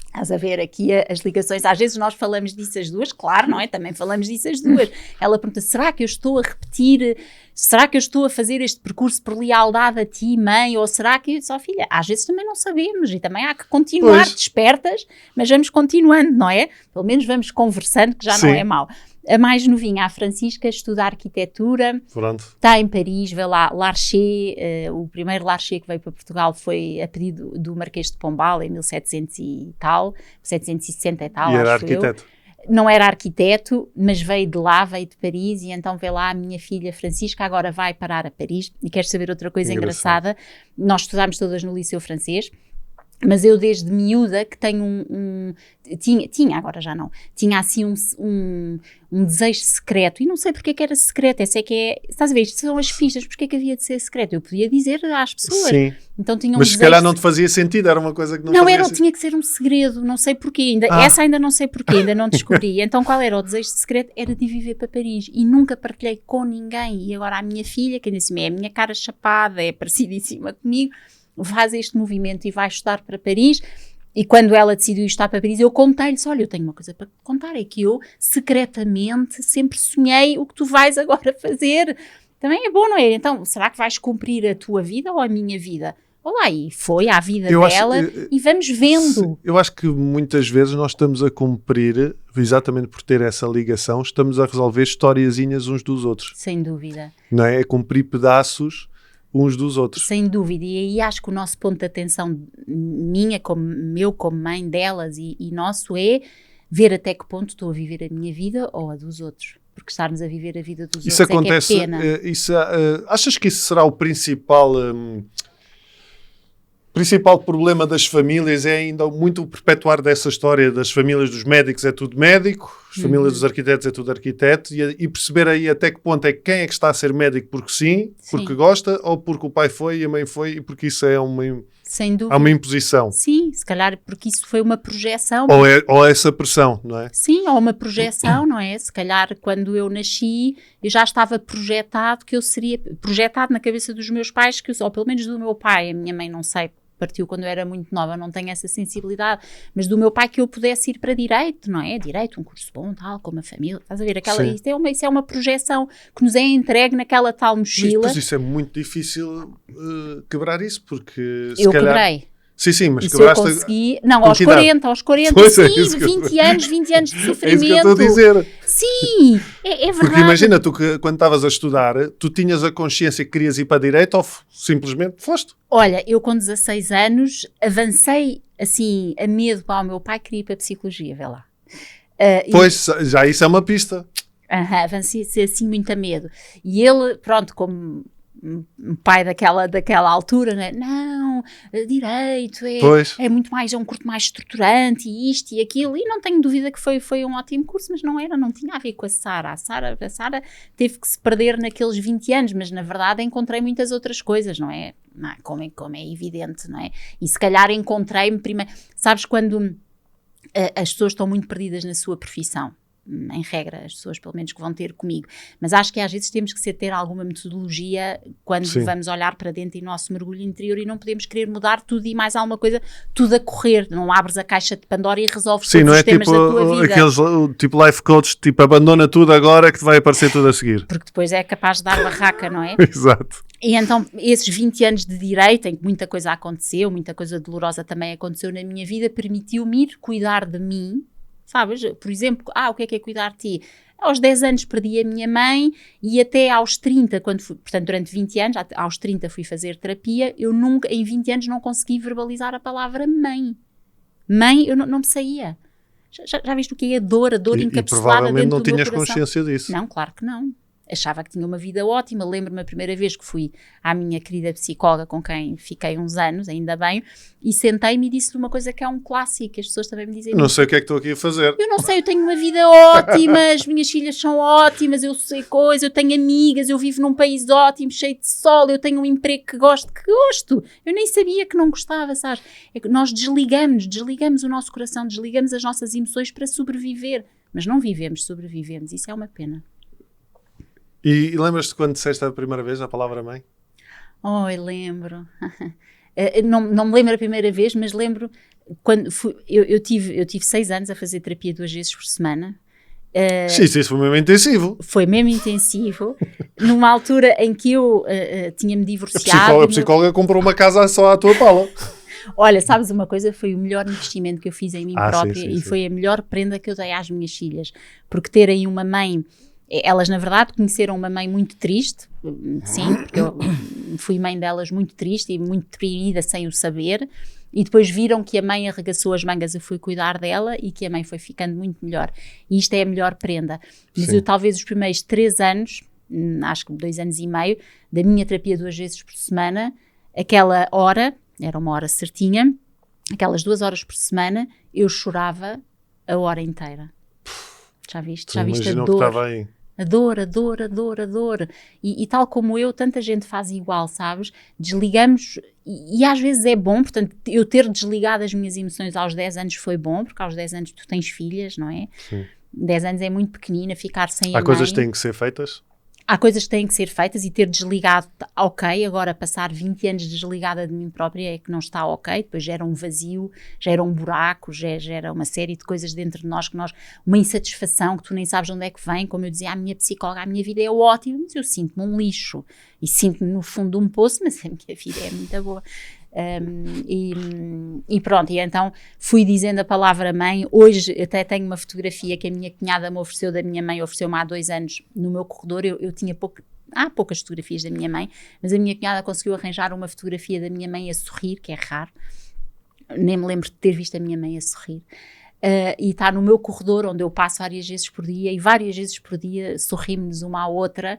Speaker 2: Estás a ver aqui as ligações, às vezes nós falamos disso as duas, claro, não é? Também falamos disso as duas. Ela pergunta, será que eu estou a repetir, será que eu estou a fazer este percurso por lealdade a ti, mãe, ou será que, só filha, às vezes também não sabemos e também há que continuar despertas, mas vamos continuando, não é? Pelo menos vamos conversando, que já não é mau. A mais novinha, a Francisca, estuda arquitetura, está em Paris, vê lá Larcher, o primeiro Larcher que veio para Portugal foi a pedido do Marquês de Pombal em 1700 e tal, 760 e tal,
Speaker 1: e era arquiteto?
Speaker 2: Não era arquiteto, mas veio de lá, veio de Paris, e então vê lá a minha filha Francisca, agora vai parar a Paris. E queres saber outra coisa engraçada? Nós estudámos todas no Liceu Francês, mas eu desde miúda que tenho tinha, agora já não, tinha assim um desejo secreto, e não sei porque é que era secreto, essa é que é, estás a ver, isto são as pistas, porque é que havia de ser secreto? Eu podia dizer às pessoas.
Speaker 1: Sim,
Speaker 2: então tinha
Speaker 1: mas se calhar não te fazia sentido, era uma coisa que não fazia sentido.
Speaker 2: Tinha que ser um segredo, não sei porquê, essa ainda não sei porquê, ainda não descobri. Então qual era o desejo secreto? Era de viver para Paris, e nunca partilhei com ninguém, e agora a minha filha, que ainda assim é a minha cara chapada, é parecidíssima comigo, faz este movimento e vai estudar para Paris. E quando ela decidiu estar para Paris, eu contei-lhe, olha, eu tenho uma coisa para contar, é que eu secretamente sempre sonhei o que tu vais agora fazer. Também é bom, não é? Então, será que vais cumprir a tua vida ou a minha vida? Olá, e foi à vida dela e vamos vendo.
Speaker 1: Eu acho que muitas vezes nós estamos a cumprir, exatamente por ter essa ligação, estamos a resolver historiazinhas uns dos outros.
Speaker 2: Sem dúvida.
Speaker 1: Não é? É cumprir pedaços uns dos outros.
Speaker 2: Sem dúvida. E aí acho que o nosso ponto de atenção, meu como mãe, delas e nosso, é ver até que ponto estou a viver a minha vida ou a dos outros. Porque estarmos a viver a vida dos
Speaker 1: isso
Speaker 2: outros
Speaker 1: acontece,
Speaker 2: é que é pena.
Speaker 1: Achas que isso será o principal problema das famílias? É ainda muito o perpetuar dessa história das famílias dos médicos é tudo médico, as famílias dos arquitetos é tudo arquiteto, e perceber aí até que ponto é quem é que está a ser médico porque sim, porque gosta, ou porque o pai foi e a mãe foi, e porque isso é
Speaker 2: sem dúvida.
Speaker 1: Há uma imposição.
Speaker 2: Sim, se calhar porque isso foi uma projeção.
Speaker 1: Ou essa pressão, não é?
Speaker 2: Sim, ou uma projeção, não é? Se calhar quando eu nasci, eu já estava projetado que eu seria, projetado na cabeça dos meus pais, ou pelo menos do meu pai, a minha mãe não sei, partiu quando eu era muito nova, não tenho essa sensibilidade, mas do meu pai que eu pudesse ir para direito, não é? Direito, um curso bom, tal, com uma família, estás a ver? Isso é uma projeção que nos é entregue naquela tal mochila.
Speaker 1: Mas isso é muito difícil quebrar isso, porque se
Speaker 2: eu
Speaker 1: calhar...
Speaker 2: quebrei.
Speaker 1: Sim, mas
Speaker 2: isso
Speaker 1: quebraste...
Speaker 2: eu consegui... Não, aos 40, pois sim, 20 anos de sofrimento.
Speaker 1: É isso que eu estou a dizer.
Speaker 2: Sim, é verdade.
Speaker 1: Porque imagina, tu que quando estavas a estudar, tu tinhas a consciência que querias ir para direito ou simplesmente foste?
Speaker 2: Olha, eu com 16 anos avancei assim a medo para o meu pai, queria ir para a psicologia, vê lá.
Speaker 1: Pois, já isso é uma pista.
Speaker 2: Avancei assim muito a medo. E ele, pronto, como um pai daquela altura, né? Não, direito é muito mais, é um curso mais estruturante e isto e aquilo, e não tenho dúvida que foi um ótimo curso, mas não tinha a ver com a Sara. A Sara teve que se perder naqueles 20 anos, mas na verdade encontrei muitas outras coisas, não é? Como é evidente, não é? E se calhar encontrei-me primeiro, sabes, quando as pessoas estão muito perdidas na sua profissão, em regra, as pessoas pelo menos que vão ter comigo, mas acho que às vezes temos que ter alguma metodologia quando vamos olhar para dentro e nosso mergulho interior, e não podemos querer mudar tudo e mais alguma coisa, tudo a correr, não abres a caixa de Pandora e resolves todos os temas da tua vida.
Speaker 1: Aqueles tipo life coach, tipo abandona tudo agora que te vai aparecer tudo a seguir.
Speaker 2: Porque depois é capaz de dar barraca, não é?
Speaker 1: Exato.
Speaker 2: E então esses 20 anos de direito, em que muita coisa aconteceu, muita coisa dolorosa também aconteceu na minha vida, permitiu-me ir cuidar de mim. Sabes? Por exemplo, o que é cuidar de ti? Aos 10 anos perdi a minha mãe e até aos 30, portanto durante 20 anos, aos 30 fui fazer terapia, eu nunca, em 20 anos não consegui verbalizar a palavra mãe. Mãe, eu não me saía. Já viste o que é a dor encapsulada dentro do meu coração?
Speaker 1: E provavelmente não tinhas consciência disso.
Speaker 2: Não, claro que não. Achava que tinha uma vida ótima. Lembro-me a primeira vez que fui à minha querida psicóloga, com quem fiquei uns anos, ainda bem, e sentei-me e disse-lhe uma coisa que é um clássico, as pessoas também me dizem...
Speaker 1: Não sei o que é que estou aqui a fazer.
Speaker 2: Eu não sei, eu tenho uma vida ótima, as minhas filhas são ótimas, eu sei coisas, eu tenho amigas, eu vivo num país ótimo, cheio de sol, eu tenho um emprego que gosto. Eu nem sabia que não gostava, sabes? É que nós desligamos o nosso coração, desligamos as nossas emoções para sobreviver, mas não vivemos, sobrevivemos, isso é uma pena.
Speaker 1: E lembras-te quando disseste a primeira vez a palavra mãe?
Speaker 2: Eu lembro. Não me lembro a primeira vez, mas lembro quando eu tive 6 anos a fazer terapia 2 vezes por semana.
Speaker 1: Isso foi mesmo intensivo.
Speaker 2: Foi mesmo intensivo. Numa altura em que eu tinha-me divorciado.
Speaker 1: A psicóloga comprou uma casa só à tua pala.
Speaker 2: Olha, sabes uma coisa? Foi o melhor investimento que eu fiz em mim própria,
Speaker 1: sim.
Speaker 2: Foi a melhor prenda que eu dei às minhas filhas. Porque terem uma mãe... Elas, na verdade, conheceram uma mãe muito triste, sim, porque eu fui mãe delas muito triste e muito deprimida sem o saber, e depois viram que a mãe arregaçou as mangas, eu fui cuidar dela e que a mãe foi ficando muito melhor. E isto é a melhor prenda. Mas eu talvez os primeiros 3 anos, acho que 2 anos e meio, da minha terapia 2 vezes por semana, aquela hora, era uma hora certinha, aquelas 2 horas por semana, eu chorava a hora inteira. Já viste a dor? A dor. E tal como eu, tanta gente faz igual, sabes? Desligamos, e às vezes é bom, portanto, eu ter desligado as minhas emoções aos 10 anos foi bom, porque aos 10 anos tu tens filhas, não é?
Speaker 1: Sim.
Speaker 2: 10 anos é muito pequenina, ficar sem a mãe.
Speaker 1: Há coisas que têm que ser feitas?
Speaker 2: há coisas que têm que ser feitas e ter desligado, ok, agora passar 20 anos desligada de mim própria é que não está ok, depois gera um vazio, gera um buraco, gera uma série de coisas dentro de nós, uma insatisfação que tu nem sabes de onde é que vem, como eu dizia à minha psicóloga, a minha vida é ótima, mas eu sinto-me um lixo, e sinto-me no fundo de um poço, mas a minha vida é muito boa. E pronto, e então fui dizendo a palavra mãe. Hoje até tenho uma fotografia que a minha cunhada me ofereceu, da minha mãe, ofereceu-me há 2 anos no meu corredor. Eu tinha há poucas fotografias da minha mãe, mas a minha cunhada conseguiu arranjar uma fotografia da minha mãe a sorrir, que é raro, nem me lembro de ter visto a minha mãe a sorrir. E está no meu corredor, onde eu passo várias vezes por dia, e várias vezes por dia sorrimos uma à outra.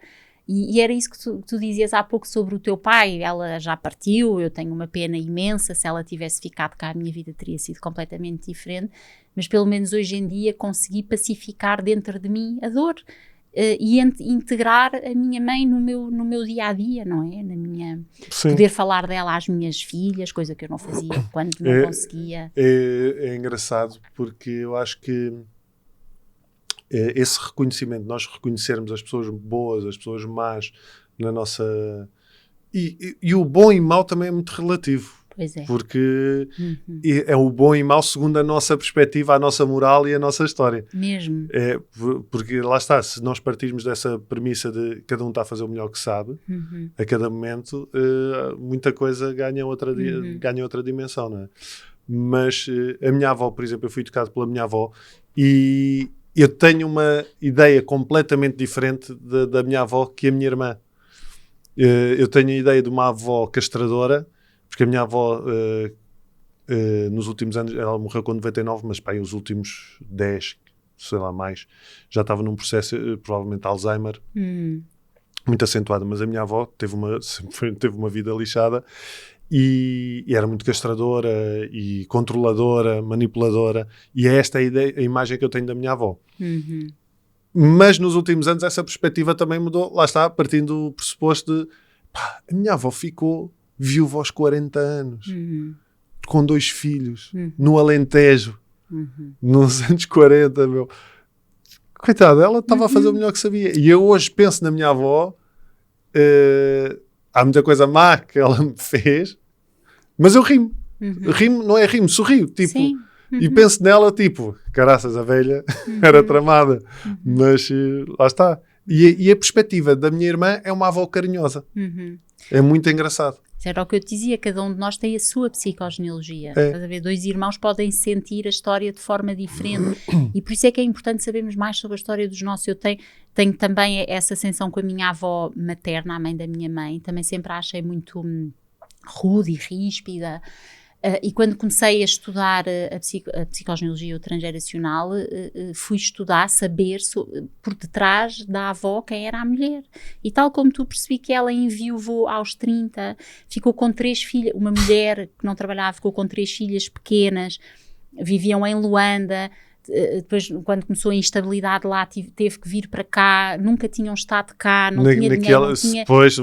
Speaker 2: E era isso que tu dizias há pouco sobre o teu pai. Ela já partiu, eu tenho uma pena imensa. Se ela tivesse ficado cá, a minha vida teria sido completamente diferente, mas pelo menos hoje em dia consegui pacificar dentro de mim a dor e integrar a minha mãe no meu dia-a-dia, não é? Poder falar dela às minhas filhas, coisa que eu não fazia quando não conseguia.
Speaker 1: É engraçado, porque eu acho que esse reconhecimento, nós reconhecermos as pessoas boas, as pessoas más na nossa... E o bom e mau também é muito relativo.
Speaker 2: Pois é.
Speaker 1: Porque é o bom e mau segundo a nossa perspectiva, a nossa moral e a nossa história.
Speaker 2: Mesmo.
Speaker 1: Porque lá está, se nós partirmos dessa premissa de cada um está a fazer o melhor que sabe, a cada momento, muita coisa ganha outra dimensão, não é? Mas a minha avó, por exemplo, eu fui educado pela minha avó e eu tenho uma ideia completamente diferente da minha avó que a minha irmã. Eu tenho a ideia de uma avó castradora, porque a minha avó, nos últimos anos, ela morreu com 99, mas pá, os últimos 10, sei lá mais, já estava num processo, provavelmente Alzheimer, muito acentuado. Mas a minha avó teve uma vida lixada e era muito castradora e controladora, manipuladora, e é esta a imagem que eu tenho da minha avó. Mas nos últimos anos essa perspectiva também mudou, lá está, partindo do pressuposto de a minha avó ficou viúva aos 40 anos, com 2 filhos, no Alentejo, nos anos 40, meu. Coitada, ela estava a fazer o melhor que sabia. E eu hoje penso na minha avó, há muita coisa má que ela me fez, mas eu rimo. Rimo, não é rimo, sorrio, tipo.
Speaker 2: Sim.
Speaker 1: E penso nela, tipo, caraças, a velha era tramada. Mas lá está. E a perspectiva da minha irmã é uma avó carinhosa. É muito engraçado.
Speaker 2: Era o que eu te dizia, cada um de nós tem a sua psicogenealogia. Estás a ver? 2 irmãos podem sentir a história de forma diferente. E por isso é que é importante sabermos mais sobre a história dos nossos. Eu tenho também essa sensação com a minha avó materna, a mãe da minha mãe. Também sempre a achei muito rude e ríspida. E quando comecei a estudar a psicogenealogia ou transgeracional, fui estudar, saber por detrás da avó quem era a mulher. E tal como tu, percebi que ela enviuvou aos 30, ficou com 3 filhas, uma mulher que não trabalhava, ficou com 3 filhas pequenas, viviam em Luanda. Depois, quando começou a instabilidade lá, teve que vir para cá, nunca tinham estado cá, não tinha dinheiro,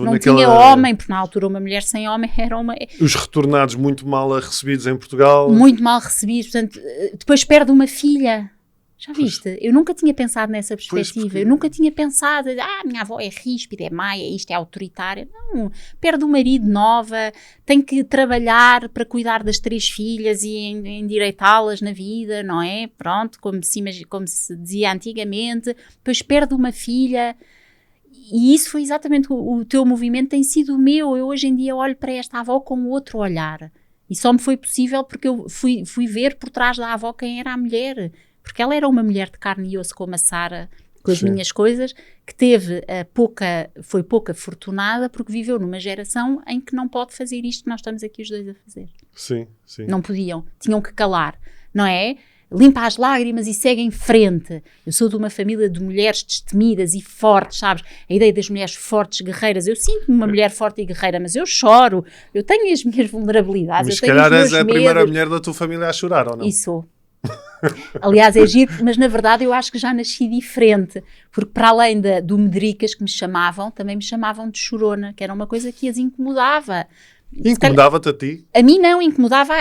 Speaker 2: não tinha homem, porque na altura uma mulher sem homem era uma...
Speaker 1: Os retornados muito mal recebidos em Portugal.
Speaker 2: Muito mal recebidos, portanto, depois perde uma filha. Já viste? Eu nunca tinha pensado nessa perspectiva. Eu nunca tinha pensado, minha avó é ríspida, é má, isto é autoritária. Não, perde o marido nova, tem que trabalhar para cuidar das 3 filhas e endireitá-las na vida, não é? Pronto, como se dizia antigamente. Depois perde uma filha. E isso foi exatamente o teu movimento, tem sido o meu. Eu hoje em dia olho para esta avó com outro olhar. E só me foi possível porque eu fui ver por trás da avó quem era a mulher. Porque ela era uma mulher de carne e osso como a Sara, com as minhas coisas, que foi pouca afortunada porque viveu numa geração em que não pode fazer isto que nós estamos aqui os 2 a fazer.
Speaker 1: Sim.
Speaker 2: Não podiam, tinham que calar, não é? Limpa as lágrimas e segue em frente. Eu sou de uma família de mulheres destemidas e fortes, sabes? A ideia das mulheres fortes, guerreiras. Eu sinto-me uma mulher forte e guerreira, mas eu choro. Eu tenho as minhas vulnerabilidades.
Speaker 1: Mas se calhar és a primeira mulher da tua família a chorar, ou não?
Speaker 2: E sou. Aliás, é giro, mas na verdade eu acho que já nasci diferente, porque para além do medricas que me chamavam, também me chamavam de chorona, que era uma coisa que as incomodava.
Speaker 1: Incomodava-te a ti?
Speaker 2: A mim não, incomodava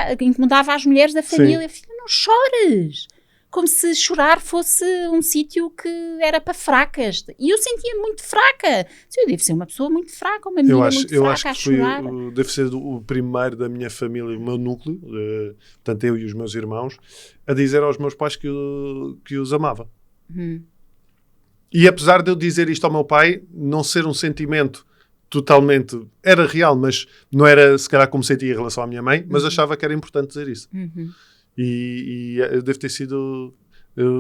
Speaker 2: as mulheres da família. Filha, não chores! como se chorar fosse um sítio que era para fracas. E eu sentia muito fraca. Eu devo ser uma pessoa muito fraca, uma menina muito fraca a chorar.
Speaker 1: Deve ser o primeiro da minha família, o meu núcleo, portanto eu e os meus irmãos, a dizer aos meus pais que os amava. E apesar de eu dizer isto ao meu pai, não ser um sentimento totalmente... Era real, mas não era se calhar como sentia em relação à minha mãe, mas achava que era importante dizer isso. E eu devo ter sido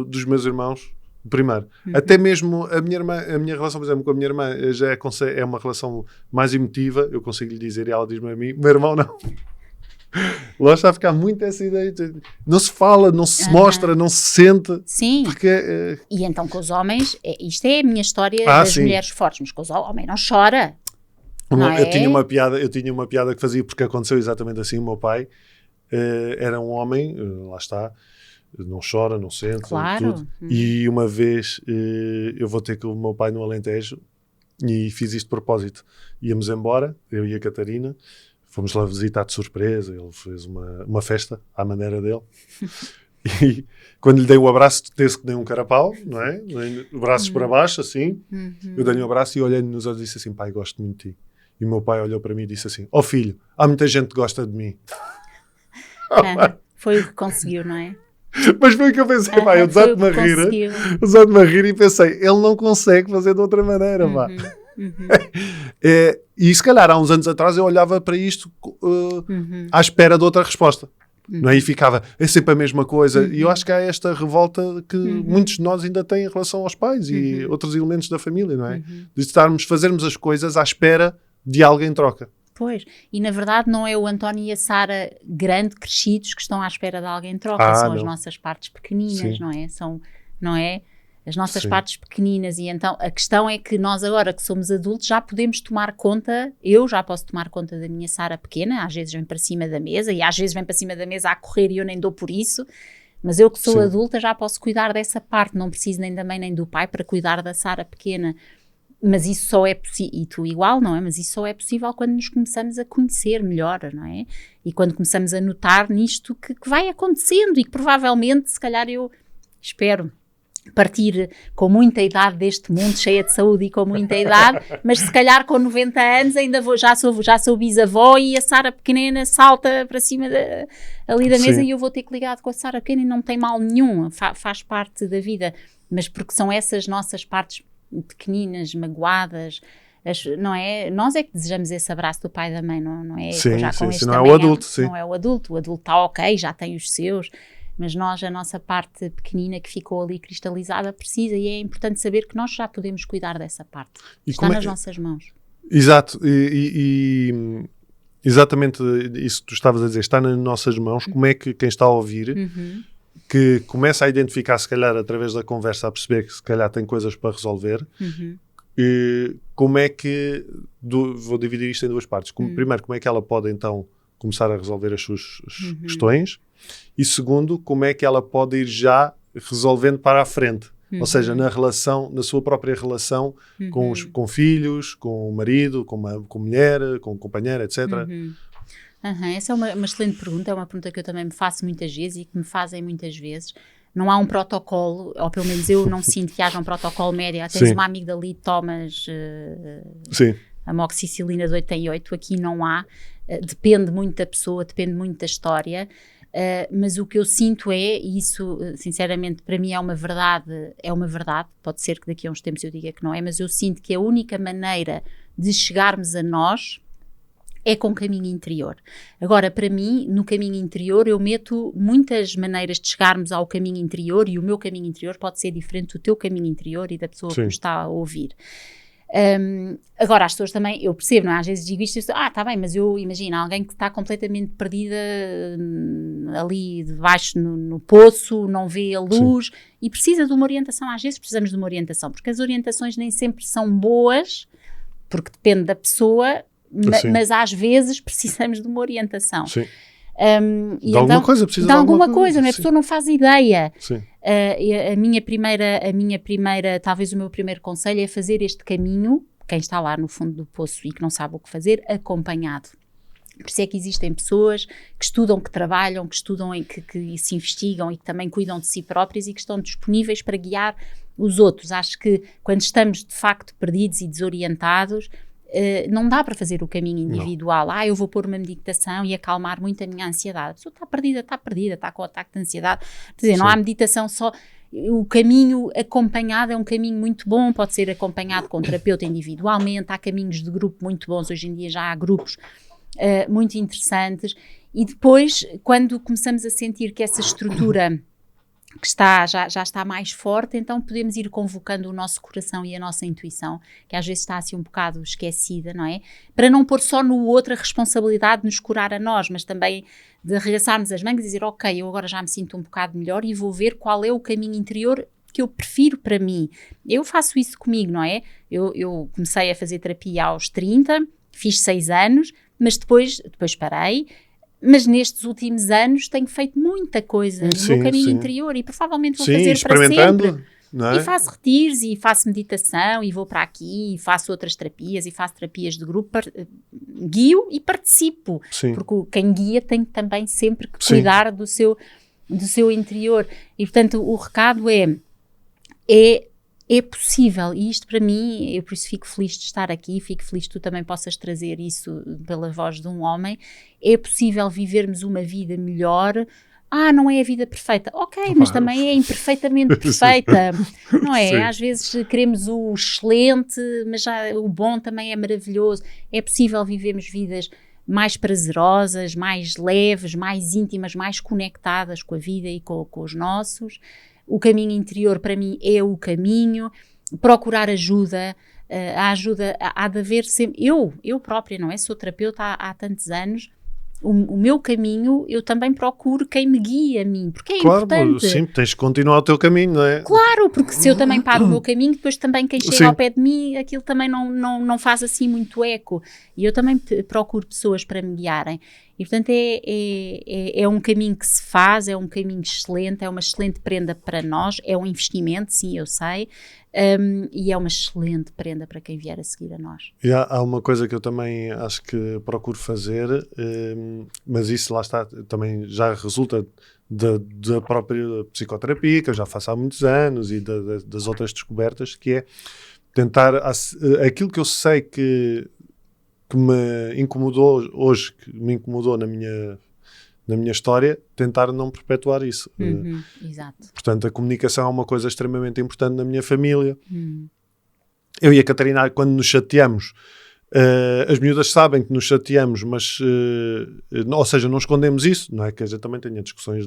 Speaker 1: dos meus irmãos o primeiro. Até mesmo a minha relação, por exemplo, com a minha irmã já é uma relação mais emotiva, eu consigo lhe dizer e ela diz-me a mim, meu irmão não. Lá está a ficar muito essa ideia. Não se fala, não se mostra, não se sente.
Speaker 2: Sim.
Speaker 1: Porque,
Speaker 2: E então com os homens, isto é a minha história das mulheres fortes, mas com os homens não chora.
Speaker 1: Eu tinha uma piada que fazia porque aconteceu exatamente assim. O meu pai era um homem, lá está, não chora, não sente,
Speaker 2: claro.
Speaker 1: Tudo. E uma vez eu vou ter com o meu pai no Alentejo e fiz isto de propósito. Íamos embora, eu e a Catarina. Fomos lá visitar de surpresa, ele fez uma festa à maneira dele. E quando lhe dei o abraço, desse que nem um carapau, não é? Braços para baixo, assim. Eu dei-lhe um abraço e olhei-lhe nos olhos e disse assim, pai, gosto muito de ti. E o meu pai olhou para mim e disse assim, filho, há muita gente que gosta de mim.
Speaker 2: Foi o que conseguiu, não é?
Speaker 1: Mas foi o que eu pensei, pá, eu desate-me a rir e pensei, ele não consegue fazer de outra maneira, pá. E se calhar há uns anos atrás eu olhava para isto à espera de outra resposta, não é? E ficava, é sempre a mesma coisa. E eu acho que há esta revolta que muitos de nós ainda têm em relação aos pais e outros elementos da família, não é? De fazermos as coisas à espera de alguém em troca.
Speaker 2: Pois, e na verdade não é o António e a Sara grande crescidos que estão à espera de alguém em troca, são as nossas partes pequeninas, não é? As nossas partes pequeninas. E então a questão é que nós agora que somos adultos já podemos tomar conta, eu já posso tomar conta da minha Sara pequena, às vezes vem para cima da mesa e às vezes vem para cima da mesa a correr e eu nem dou por isso, mas eu que sou adulta já posso cuidar dessa parte, não preciso nem da mãe nem do pai para cuidar da Sara pequena. Mas isso só é possível, e tu igual, não é? Mas isso só é possível quando nos começamos a conhecer melhor, não é? E quando começamos a notar nisto que vai acontecendo e que provavelmente, se calhar eu espero partir com muita idade deste mundo, cheia de saúde e com muita idade, mas se calhar com 90 anos ainda já sou bisavó e a Sara pequenina salta para cima ali da mesa e eu vou ter que ligar com a Sara pequena e não tem mal nenhum, faz parte da vida, mas porque são essas nossas partes pequeninas, magoadas, não é? Nós é que desejamos esse abraço do pai e da mãe, não é?
Speaker 1: Sim,
Speaker 2: já com
Speaker 1: não é o adulto,
Speaker 2: não é o adulto está ok, já tem os seus, mas nós, a nossa parte pequenina que ficou ali cristalizada precisa, e é importante saber que nós já podemos cuidar dessa parte, está nas nossas mãos.
Speaker 1: Exato, e exatamente isso que tu estavas a dizer, está nas nossas mãos. Como é que quem está a ouvir que começa a identificar, se calhar através da conversa, a perceber que se calhar tem coisas para resolver, como é que, vou dividir isto em duas partes. Primeiro, como é que ela pode então começar a resolver as suas questões, e segundo, como é que ela pode ir já resolvendo para a frente, ou seja, na sua própria relação com filhos, com o marido, com mulher, com companheira, etc.
Speaker 2: Essa é uma excelente pergunta, é uma pergunta que eu também me faço muitas vezes e que me fazem muitas vezes. Não há um protocolo, ou pelo menos eu não sinto que haja um protocolo médio. Tens uma amiga ali, tomas amoxicilina de 8 em 8, aqui não há. Depende muito da pessoa, depende muito da história. Mas o que eu sinto e isso sinceramente para mim é uma verdade, pode ser que daqui a uns tempos eu diga que não é, mas eu sinto que a única maneira de chegarmos a nós é com o caminho interior. Agora, para mim, no caminho interior, eu meto muitas maneiras de chegarmos ao caminho interior, e o meu caminho interior pode ser diferente do teu caminho interior e da pessoa que nos está a ouvir. Agora, as pessoas também, eu percebo, não é? Às vezes digo isto, está bem, mas eu imagino alguém que está completamente perdida ali debaixo no poço, não vê a luz e precisa de uma orientação. Às vezes precisamos de uma orientação, porque as orientações nem sempre são boas, porque depende da pessoa, mas às vezes precisamos de uma orientação.
Speaker 1: De alguma coisa, precisa de alguma coisa,
Speaker 2: não é? A pessoa não faz ideia. A minha primeira, talvez o meu primeiro conselho é fazer este caminho, quem está lá no fundo do poço e que não sabe o que fazer, acompanhado. Por isso é que existem pessoas que estudam, que trabalham, que estudam e que se investigam e que também cuidam de si próprias e que estão disponíveis para guiar os outros. Acho que quando estamos de facto perdidos e desorientados, não dá para fazer o caminho individual. Eu vou pôr uma meditação e acalmar muito a minha ansiedade. A pessoa está perdida, está com ataque de ansiedade. Quer dizer, não há meditação só. O caminho acompanhado é um caminho muito bom, pode ser acompanhado com um terapeuta individualmente, há caminhos de grupo muito bons, hoje em dia já há grupos muito interessantes, e depois, quando começamos a sentir que essa estrutura que já está mais forte, então podemos ir convocando o nosso coração e a nossa intuição, que às vezes está assim um bocado esquecida, não é? Para não pôr só no outro a responsabilidade de nos curar a nós, mas também de arregaçarmos as mangas e dizer, ok, eu agora já me sinto um bocado melhor e vou ver qual é o caminho interior que eu prefiro para mim. Eu faço isso comigo, não é? Eu comecei a fazer terapia aos 30, fiz 6 anos, mas depois parei, mas nestes últimos anos tenho feito muita coisa no meu caminho interior e provavelmente vou fazer para sempre. Não é? E faço retiros e faço meditação e vou para aqui e faço outras terapias e faço terapias de grupo, guio e participo, porque quem guia tem também sempre que cuidar do seu interior. E portanto o recado é possível, e isto para mim, eu por isso fico feliz de estar aqui, fico feliz que tu também possas trazer isso pela voz de um homem. É possível vivermos uma vida melhor. Não é a vida perfeita, ok, mas também é imperfeitamente perfeita, não é? Às vezes queremos o excelente, mas já o bom também é maravilhoso. É possível vivermos vidas mais prazerosas, mais leves, mais íntimas, mais conectadas com a vida e com os nossos. O caminho interior para mim é o caminho, procurar ajuda, a ajuda há de haver sempre, eu própria, não é? Sou terapeuta há tantos anos, o meu caminho, eu também procuro quem me guia a mim, porque é importante.
Speaker 1: Sim, tens de continuar o teu caminho, não é?
Speaker 2: Claro, porque se eu também paro o meu caminho, depois também quem chega ao pé de mim, aquilo também não faz assim muito eco. E eu também procuro pessoas para me guiarem. E portanto é um caminho que se faz, é um caminho excelente, é uma excelente prenda para nós, é um investimento, sim, eu sei, e é uma excelente prenda para quem vier a seguir a nós.
Speaker 1: E há uma coisa que eu também acho que procuro fazer, mas isso lá está, também já resulta da própria psicoterapia, que eu já faço há muitos anos, e das outras descobertas, que é tentar, aquilo que eu sei que me incomodou hoje, que me incomodou na minha história, tentar não perpetuar isso.
Speaker 2: Exato.
Speaker 1: Portanto, a comunicação é uma coisa extremamente importante na minha família. Eu e a Catarina, quando nos chateamos, as miúdas sabem que nos chateamos, mas, ou seja, não escondemos isso, não é? Que a gente também tenha discussões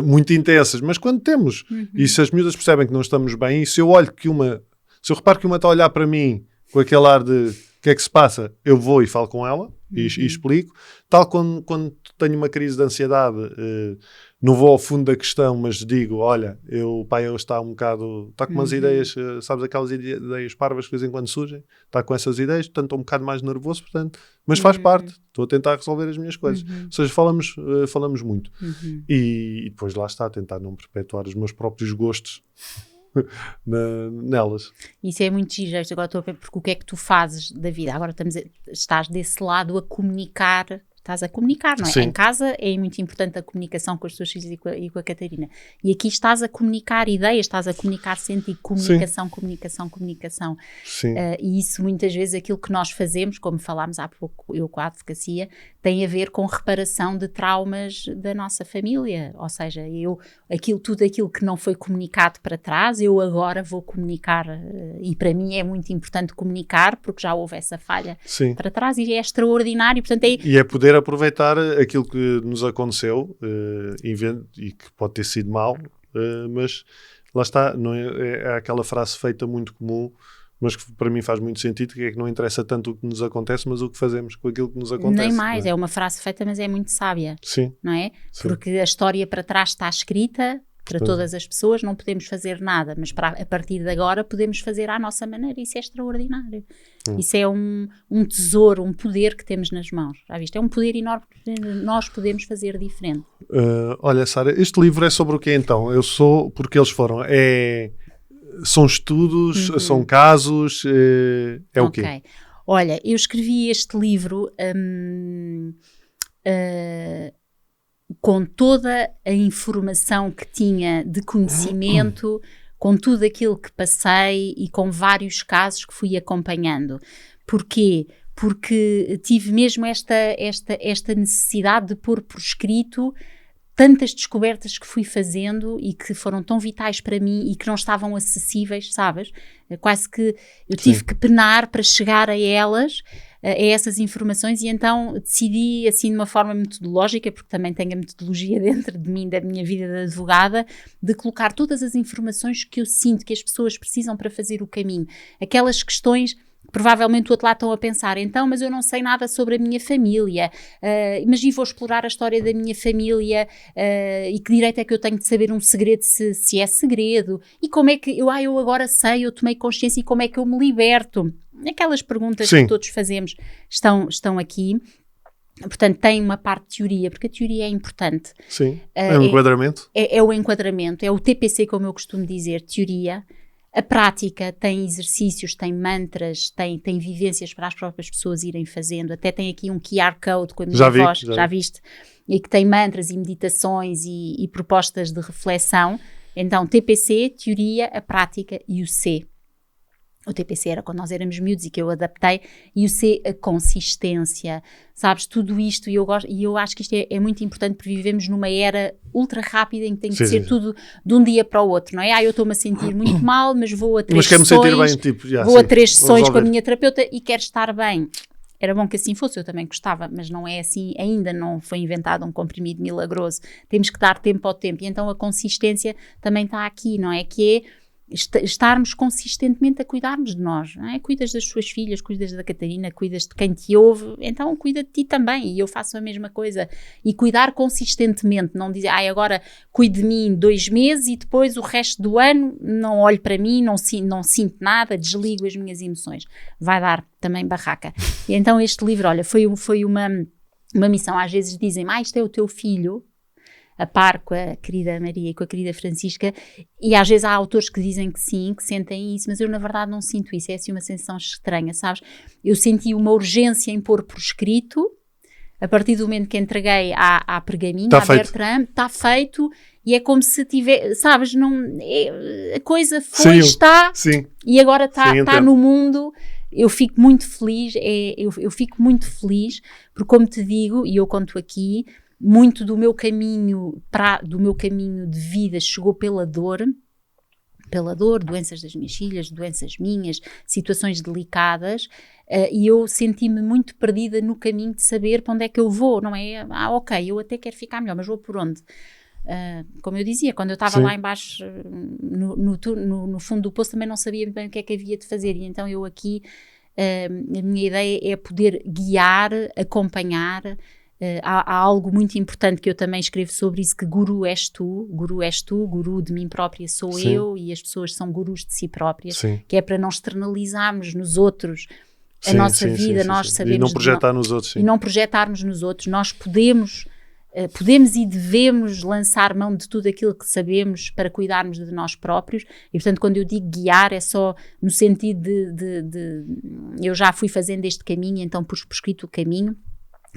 Speaker 1: muito intensas, mas quando temos, e se as miúdas percebem que não estamos bem, e se eu reparo que uma está a olhar para mim com aquele ar de o que é que se passa, eu vou e falo com ela e explico. Tal quando tenho uma crise de ansiedade, não vou ao fundo da questão, mas digo, olha, o pai hoje está com umas ideias, sabes, aquelas ideias parvas que de vez em quando surgem, está com essas ideias, portanto estou um bocado mais nervoso, portanto, mas faz parte, estou a tentar resolver as minhas coisas. Ou seja, falamos muito. E depois lá está, tentar não perpetuar os meus próprios gostos nelas.
Speaker 2: Isso é muito giro. Agora estou a ver, porque o que é que tu fazes da vida? Agora estás desse lado a comunicar, estás a comunicar, não é? Sim. Em casa é muito importante a comunicação com os teus filhos e com a Catarina. E aqui estás a comunicar ideias, estás a comunicar sentido, comunicação, sim. comunicação.
Speaker 1: Sim.
Speaker 2: E isso muitas vezes, aquilo que nós fazemos, como falámos há pouco, eu com a advocacia, tem a ver com reparação de traumas da nossa família. Ou seja, tudo aquilo que não foi comunicado para trás, eu agora vou comunicar. E para mim é muito importante comunicar, porque já houve essa falha sim. para trás e é extraordinário. Portanto,
Speaker 1: E é poder aproveitar aquilo que nos aconteceu e que pode ter sido mau, mas lá está, não é aquela frase feita muito comum, mas que para mim faz muito sentido, que é que não interessa tanto o que nos acontece, mas o que fazemos com aquilo que nos acontece.
Speaker 2: Nem mais, é uma frase feita, mas é muito sábia.
Speaker 1: Sim.
Speaker 2: Não é?
Speaker 1: Sim.
Speaker 2: Porque a história para trás está escrita para todas as pessoas, não podemos fazer nada, mas a partir de agora podemos fazer à nossa maneira. Isso é extraordinário. Isso é um tesouro, um poder que temos nas mãos. Já viste? É um poder enorme que nós podemos fazer diferente.
Speaker 1: Olha, Sara, este livro é sobre o quê então? Porque eles foram... São estudos, são casos, o quê?
Speaker 2: Olha, eu escrevi este livro com toda a informação que tinha de conhecimento, com tudo aquilo que passei e com vários casos que fui acompanhando. Porquê? Porque tive mesmo esta necessidade de pôr por escrito tantas descobertas que fui fazendo e que foram tão vitais para mim e que não estavam acessíveis, sabes? Quase que eu tive que penar para chegar a elas, a essas informações, e então decidi, assim, de uma forma metodológica, porque também tenho a metodologia dentro de mim, da minha vida de advogada, de colocar todas as informações que eu sinto que as pessoas precisam para fazer o caminho. Aquelas questões que provavelmente do outro lado estão a pensar, então, mas eu não sei nada sobre a minha família, mas vou explorar a história da minha família, e que direito é que eu tenho de saber um segredo se é segredo, e como é que eu agora sei, eu tomei consciência, e como é que eu me liberto? Aquelas perguntas que todos fazemos estão aqui. Portanto, tem uma parte de teoria, porque a teoria é importante.
Speaker 1: Sim, é um enquadramento.
Speaker 2: É o enquadramento, é o TPC, como eu costumo dizer, teoria. A prática tem exercícios, tem mantras, tem vivências para as próprias pessoas irem fazendo. Até tem aqui um QR Code com a minha voz, já viste? E que tem mantras e meditações e propostas de reflexão. Então, TPC, teoria, a prática e o C. O TPC era quando nós éramos miúdos e que eu adaptei, e o C, a consistência, sabes, tudo isto, e eu acho que isto é muito importante, porque vivemos numa era ultra rápida em que tem que ser tudo de um dia para o outro, não é? Eu estou-me a sentir muito mal, mas vou a 3 sessões, vou a 3 sessões com a minha terapeuta e quero estar bem. Era bom que assim fosse, eu também gostava, mas não é assim, ainda não foi inventado um comprimido milagroso, temos que dar tempo ao tempo, e então a consistência também está aqui, não é? Que é estarmos consistentemente a cuidarmos de nós, não é? Cuidas das suas filhas, cuidas da Catarina, cuidas de quem te ouve, então cuida de ti também, e eu faço a mesma coisa. E cuidar consistentemente, não dizer, agora cuido de mim 2 meses e depois o resto do ano não olho para mim, não sinto nada, desligo as minhas emoções. Vai dar também barraca. E então este livro, olha, foi uma missão. Às vezes dizem, isto é o teu filho, a par com a querida Maria e com a querida Francisca, e às vezes há autores que dizem que sim, que sentem isso, mas eu na verdade não sinto isso, é assim uma sensação estranha, sabes? Eu senti uma urgência em pôr por escrito, a partir do momento que entreguei à Pergaminho, à Bertrand, está feito, e é como se tiver, sabes, a coisa foi, está, e agora está no mundo. Eu fico muito feliz, eu fico muito feliz, porque como te digo, e eu conto aqui, muito do meu caminho de vida chegou pela dor, doenças das minhas filhas, doenças minhas, situações delicadas, e eu senti-me muito perdida no caminho de saber para onde é que eu vou, não é? Ok, eu até quero ficar melhor, mas vou por onde? Como eu dizia, quando eu estava lá em baixo, no fundo do poço, também não sabia bem o que é que havia de fazer, e então eu aqui, a minha ideia é poder guiar, acompanhar. Há algo muito importante que eu também escrevo sobre isso, que guru és tu, guru de mim própria sou eu, e as pessoas são gurus de si próprias, que é para não externalizarmos nos outros a nossa vida, nós sabemos...
Speaker 1: E não projetar nos outros.
Speaker 2: E não projetarmos nos outros, nós podemos e devemos lançar mão de tudo aquilo que sabemos para cuidarmos de nós próprios, e portanto quando eu digo guiar é só no sentido de eu já fui fazendo este caminho, então pus por escrito o caminho.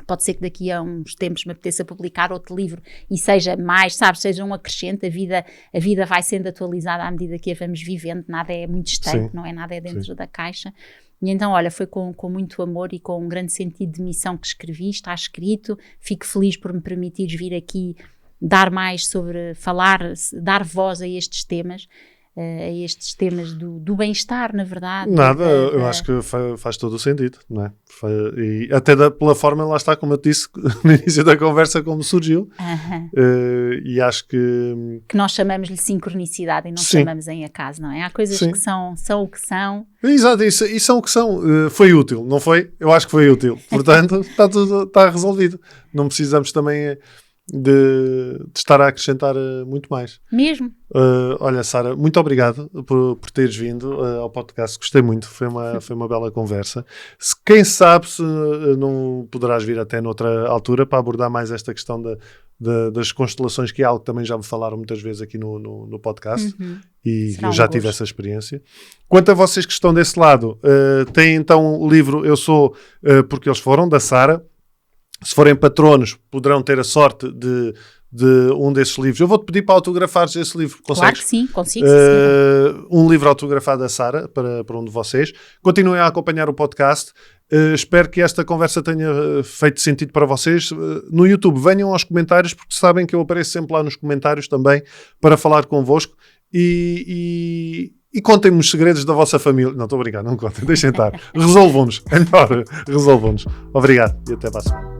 Speaker 2: Pode ser que daqui a uns tempos me apeteça publicar outro livro e seja mais, sabes, seja um acrescente, a vida vai sendo atualizada à medida que a vamos vivendo, nada é muito estanque, não é? Nada é dentro da caixa. E então, olha, foi com muito amor e com um grande sentido de missão que escrevi, está escrito, fico feliz por me permitires vir aqui dar mais sobre, dar voz a estes temas, do bem-estar, na verdade.
Speaker 1: Eu acho que faz todo o sentido, não é? E até pela forma, lá está, como eu te disse no início da conversa, como surgiu. E acho que
Speaker 2: nós chamamos-lhe sincronicidade e não chamamos em acaso, não é? Há coisas que são o que são.
Speaker 1: Exato, e são o que são. Foi útil, não foi? Eu acho que foi útil. Portanto, está resolvido. Não precisamos também de estar a acrescentar muito mais.
Speaker 2: Mesmo.
Speaker 1: Olha, Sara, muito obrigado por teres vindo ao podcast. Gostei muito, foi uma bela conversa. Quem sabe se não poderás vir até noutra altura para abordar mais esta questão das constelações, que é algo que também já me falaram muitas vezes aqui no podcast. e eu já tive essa experiência. Quanto a vocês que estão desse lado, têm então o livro Eu Sou Porque Eles Foram, da Sara. Se forem patronos, poderão ter a sorte de um desses livros. Eu vou-te pedir para autografares esse livro. Consegues?
Speaker 2: Claro que sim, consigo.
Speaker 1: Um livro autografado da Sara para um de vocês. Continuem a acompanhar o podcast. Espero que esta conversa tenha feito sentido para vocês. No YouTube, venham aos comentários, porque sabem que eu apareço sempre lá nos comentários também para falar convosco. E contem-me os segredos da vossa família. Não, estou a brincar, não contem, deixem estar. Resolvam-nos. É melhor, resolvam-nos. Obrigado e até para a semana.